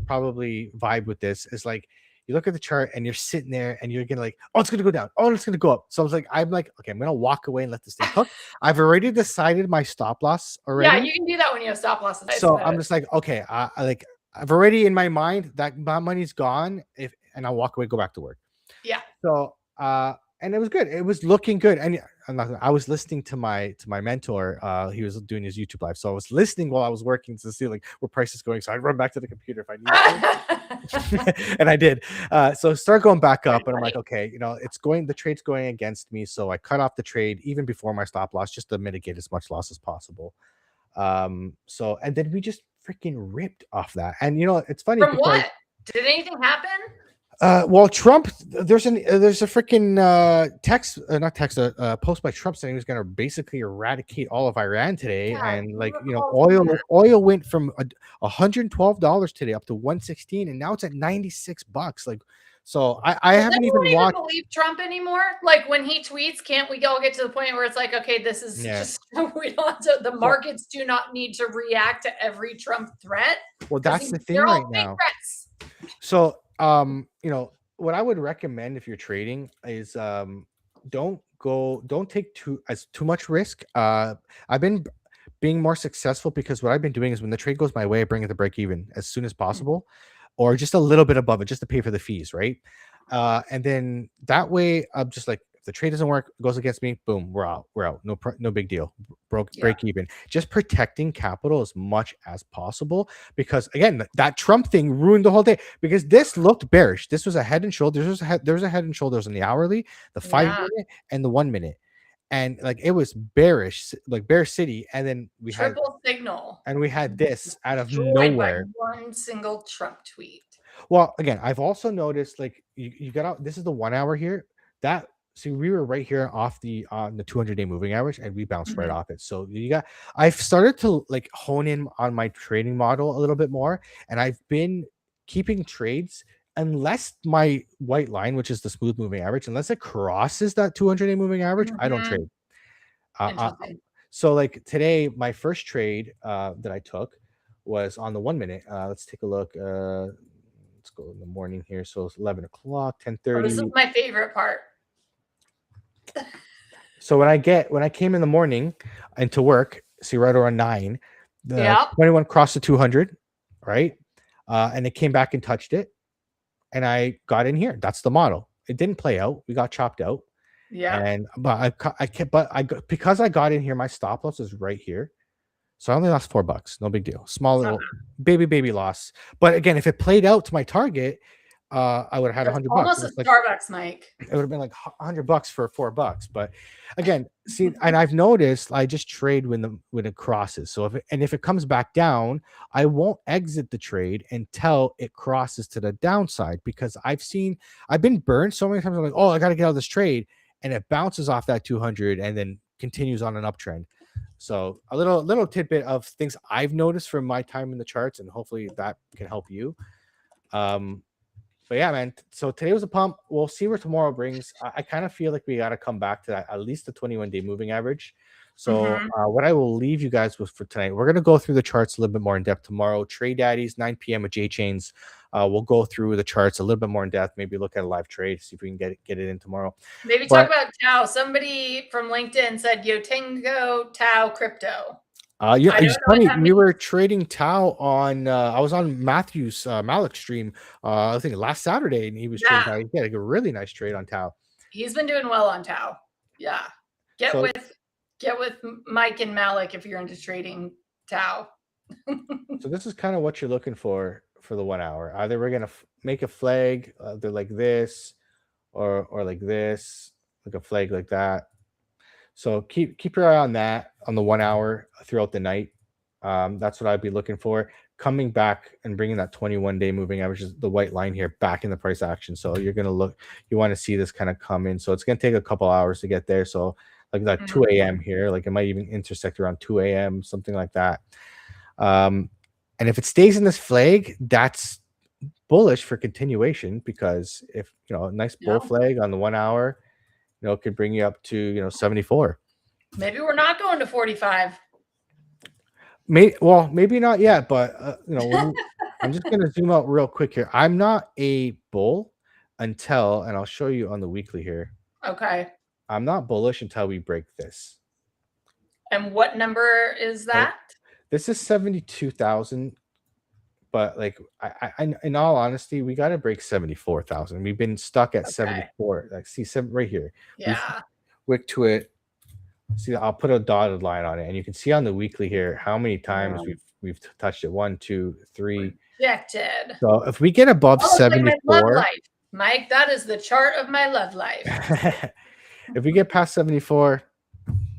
probably vibe with this. It's like you look at the chart and you're sitting there and you're gonna like, oh, it's gonna go down. Oh, it's gonna go up. So I'm like, okay, I'm gonna walk away and let this thing cook. I've already decided my stop loss already. Yeah, you can do that when you have stop losses. So I'm just like, okay, I've already in my mind that my money's gone. And I'll walk away, go back to work. Yeah. So and it was good. It was looking good. And I was listening to my mentor. He was doing his YouTube live, so I was listening while I was working to see like where price is going. So I run back to the computer if I need to, and I did. So start going back up, and I'm like, okay, it's going. The trade's going against me, so I cut off the trade even before my stop loss just to mitigate as much loss as possible. So and then we just freaking ripped off that, and it's funny From because what? Did anything happen? well, Trump, there's a freaking not text, a post by Trump saying he was going to basically eradicate all of Iran today, Yeah, and like recall that. oil went from $112 today up to 116, and now it's at $96. Like, so I Does haven't anyone even watched. believe Trump anymore? Like when he tweets, can't we all get to the point where it's like, okay, this is Yeah. just we don't have to, the markets do not need to react to every Trump threat. Well, that's the thing They're all right fake now. threats. So, what I would recommend if you're trading is don't take too much risk. I've been being more successful because what I've been doing is when the trade goes my way, I bring it to break even as soon as possible, or just a little bit above it, just to pay for the fees, right? And then that way, I'm just like, if the trade doesn't work, goes against me, boom, we're out. No big deal. Break even. Just protecting capital as much as possible, because again, that Trump thing ruined the whole day. Because this looked bearish. This was a head and shoulders. There was a head and shoulders on the hourly, the 5-minute, and the 1-minute, and like it was bearish, like Bear City. And then we had triple signal, and we had this out of destroyed nowhere. by one single Trump tweet. Well, again, I've also noticed like you got out. This is the 1 hour here. That see, we were right here off the 200-day moving average, and we bounced right off it. So I've started to like hone in on my trading model a little bit more, and I've been keeping trades unless my white line, which is the smooth moving average, unless it crosses that 200-day moving average, I don't trade. So like today, my first trade that I took was on the 1-minute. Let's take a look. Let's go in the morning here. So it's 11 o'clock, 10:30. This is my favorite part. So when I came in the morning into work, see right around 9, the 21 crossed the 200, right? And it came back and touched it, and I got in here. That's the model. It didn't play out. We got chopped out. Yeah. And because I got in here, my stop loss is right here. So I only lost $4. No big deal. Small little baby loss. But again, if it played out to my target, I would have had $100. Almost a Starbucks, Mike. It would have been like $100 for $4. But again, see, and I've noticed I just trade when it crosses. So if it comes back down, I won't exit the trade until it crosses to the downside, because I've been burned so many times. I'm like, oh, I got to get out of this trade, and it bounces off that 200 and then continues on an uptrend. So a little tidbit of things I've noticed from my time in the charts, and hopefully that can help you. But yeah, man. So today was a pump. We'll see where tomorrow brings. I kind of feel like we got to come back to that, at least the 21-day moving average. So what I will leave you guys with for tonight, we're going to go through the charts a little bit more in depth tomorrow. Trade Daddies, 9 p.m. with J Chains. We'll go through the charts a little bit more in depth. Maybe look at a live trade, see if we can get it in tomorrow. Maybe talk about Tau. Somebody from LinkedIn said Yotango Tau crypto. Yeah, it's funny. We were trading Tau on. I was on Matthew's Malik stream. I think last Saturday, and he was trading Tau. He had a really nice trade on Tau. He's been doing well on Tau. Yeah, get with Mike and Malik if you're into trading Tau. So this is kind of what you're looking for the 1 hour. Either we're gonna make a flag, they're like this, or like this, like a flag like that. So keep your eye on that on the 1 hour throughout the night. That's what I'd be looking for. Coming back and bringing that 21-day moving average, the white line here, back in the price action. So you're gonna you want to see this kind of come in. So it's gonna take a couple hours to get there. So like that 2 a.m. here, like it might even intersect around 2 a.m., something like that. And if it stays in this flag, that's bullish for continuation, because if a nice bull flag on the 1 hour, could bring you up to 74. Maybe we're not going to 45. Maybe not yet, but I'm just gonna zoom out real quick here. I'm not a bull until, and I'll show you on the weekly here. Okay. I'm not bullish until we break this. And what number is that? This is 72,000. But like, I in all honesty, we got to break 74,000. We've been stuck at 74. Like, see, right here. Yeah. Wick to it. See, I'll put a dotted line on it, and you can see on the weekly here how many times we've touched it. 1, 2, 3. Rejected. So if we get above Almost like my love 74, life, Mike. That is the chart of my love life. if we get past 74,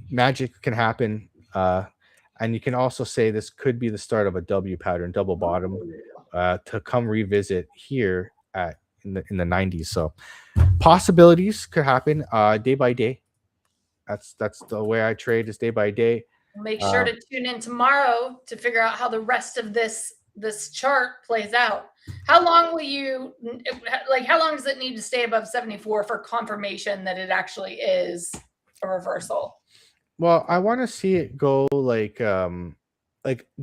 magic can happen. And you can also say this could be the start of a W pattern, double bottom, to come revisit here at in the 90s. So possibilities could happen day by day. That's the way I trade, is day by day. Make sure to tune in tomorrow to figure out how the rest of this chart plays out. How long will you how long does it need to stay above 74 for confirmation that it actually is a reversal? Well, I want to see it go like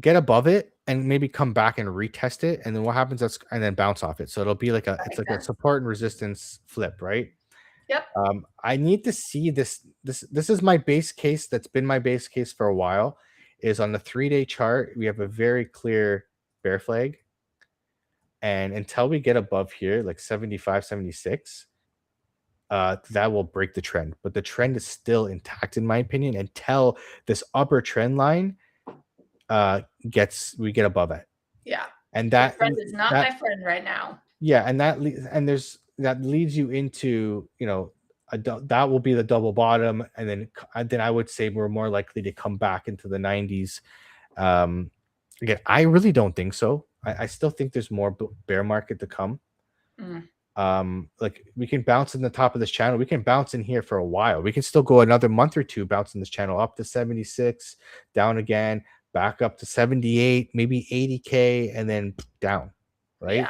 get above it and maybe come back and retest it, and then what happens, and then bounce off it. So it'll be like a support and resistance flip, right? Yep. I need to see this. This is my base case. That's been my base case for a while. Is on the 3-day chart, we have a very clear bear flag, and until we get above here, like 75, 76, that will break the trend. But the trend is still intact, in my opinion, until this upper trend line we get above it. Yeah. And that the trend is not my friend right now. Yeah, and that leads you into, that will be the double bottom, and then I would say we're more likely to come back into the 90s. Again, I really don't think so. I still think there's more bear market to come. Like, we can bounce in the top of this channel. We can bounce in here for a while. We can still go another month or two bouncing this channel up to 76, down again, back up to 78, maybe 80K, and then down, right?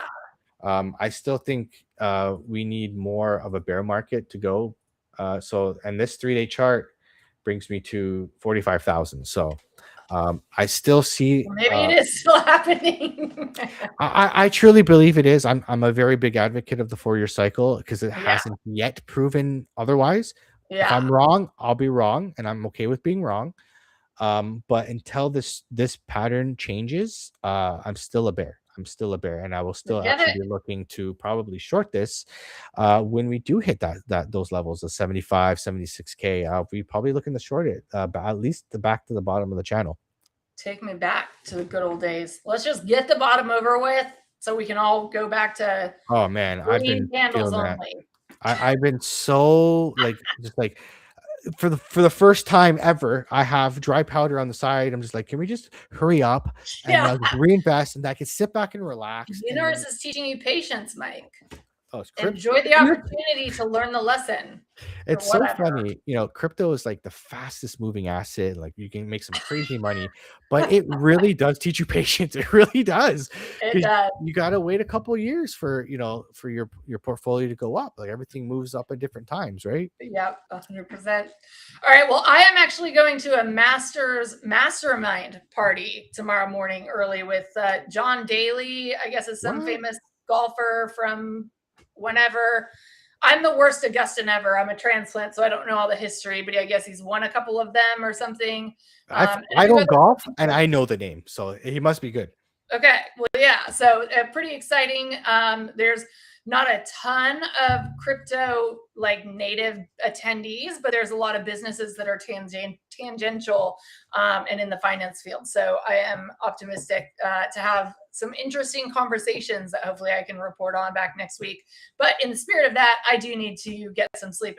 Yeah. I still think we need more of a bear market to go. And this 3-day chart brings me to 45,000. So I still see. Maybe it is still happening. I truly believe it is. I'm a very big advocate of the 4-year cycle because it hasn't yet proven otherwise. Yeah. If I'm wrong, I'll be wrong, and I'm okay with being wrong. But until this pattern changes, I'm still a bear. And I will still actually be looking to probably short this when we do hit those levels of 75, 76K. I'll be probably looking to short it, at least back to the bottom of the channel. Take me back to the good old days. Let's just get the bottom over with so we can all go back to I've been candles feeling that. only. I've been so for the first time ever, I have dry powder on the side. I'm just like, can we just hurry up and reinvest, and I can sit back and relax. The universe is teaching you patience, Mike. Oh, enjoy the opportunity to learn the lesson. It's so funny, crypto is like the fastest moving asset. Like, you can make some crazy money, but it really does teach you patience. It really does. It does. You got to wait a couple of years for your portfolio to go up. Like, everything moves up at different times, right? Yep, 100%. All right. Well, I am actually going to a mastermind party tomorrow morning early with John Daly. I guess is some famous golfer from whenever. I'm the worst Augustan ever. I'm a transplant, so I don't know all the history, but I guess he's won a couple of them or something. I don't golf, and I know the name, so he must be good. Okay. Well, yeah. So pretty exciting. There's not a ton of crypto native attendees, but there's a lot of businesses that are tangential and in the finance field. So I am optimistic to have some interesting conversations that hopefully I can report on back next week. But in the spirit of that, I do need to get some sleep.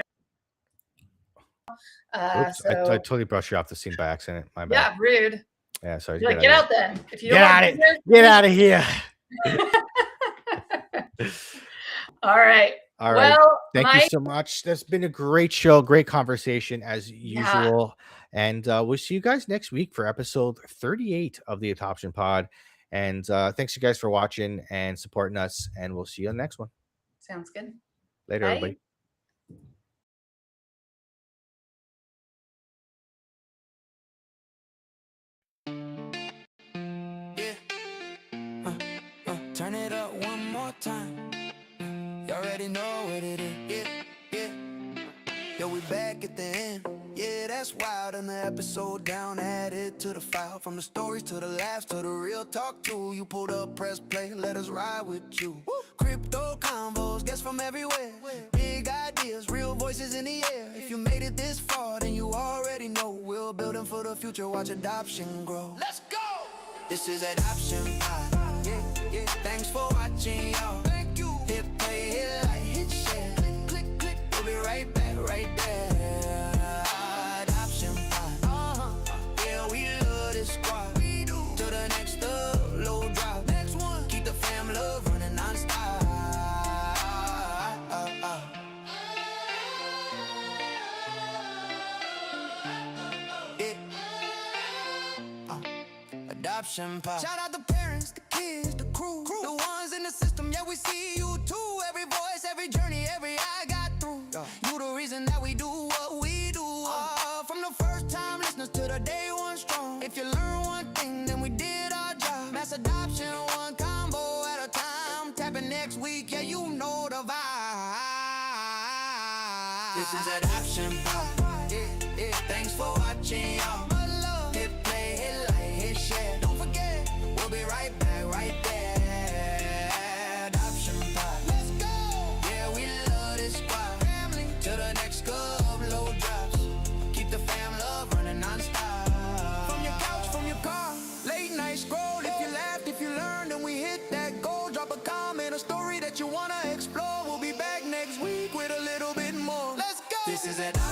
I totally brushed you off the scene by accident. My bad. Yeah, rude. Yeah, sorry. Get out then. If you get out of here. All right. All right. Well, thank you so much. That's been a great show, great conversation as usual. And we'll see you guys next week for episode 38 of the Adoption Pod. And thanks you guys for watching and supporting us. And we'll see you on the next one. Sounds good. Later, everybody. Turn it up one more time. You already know what it is. Yeah. Yo, we back at the end. Yeah, that's wild. And the episode down, added to the file. From the stories to the laughs to the real talk too. You pulled up, press play, let us ride with you. Crypto convos, guests from everywhere. Big idea. ideas, real voices in the air. If you made it this far, then you already know we're building for the future, watch adoption grow. Let's go! This is Adoption Pod. Yeah, yeah. Thanks for watching, y'all. Thank you. Hit play, hit like, hit share. Click, click, click. We'll be right back, right there. Adoption Pod. Yeah, we love this squad. We do. To the next low drop. Next one. Keep the fam love running non-stop. Adoption Pod. Shout out the parents, the kids, the crew, the ones in the system. Yeah, we see you too. Every voice, every journey, every eye got through. You the reason that we do what we do. From the first time listeners to the day one strong. If you learn one thing, then we did our job. Mass adoption, one combo at a time. Tapping next week, yeah, you know the vibe. This is Adoption Pod. Yeah, yeah. Thanks for watching, y'all. Hit play, hit like, hit share. Don't forget, we'll be right back, right there. Adoption Pod. Let's go. Yeah, we love this squad. Family to the next low drops. Keep the fam love running non-stop. From your couch, from your car, late night scroll. If you laughed, if you learned, and we hit that goal. Drop a comment, a story that you wanna explore. We'll be back next week with a little bit more. Let's go. This is Adoption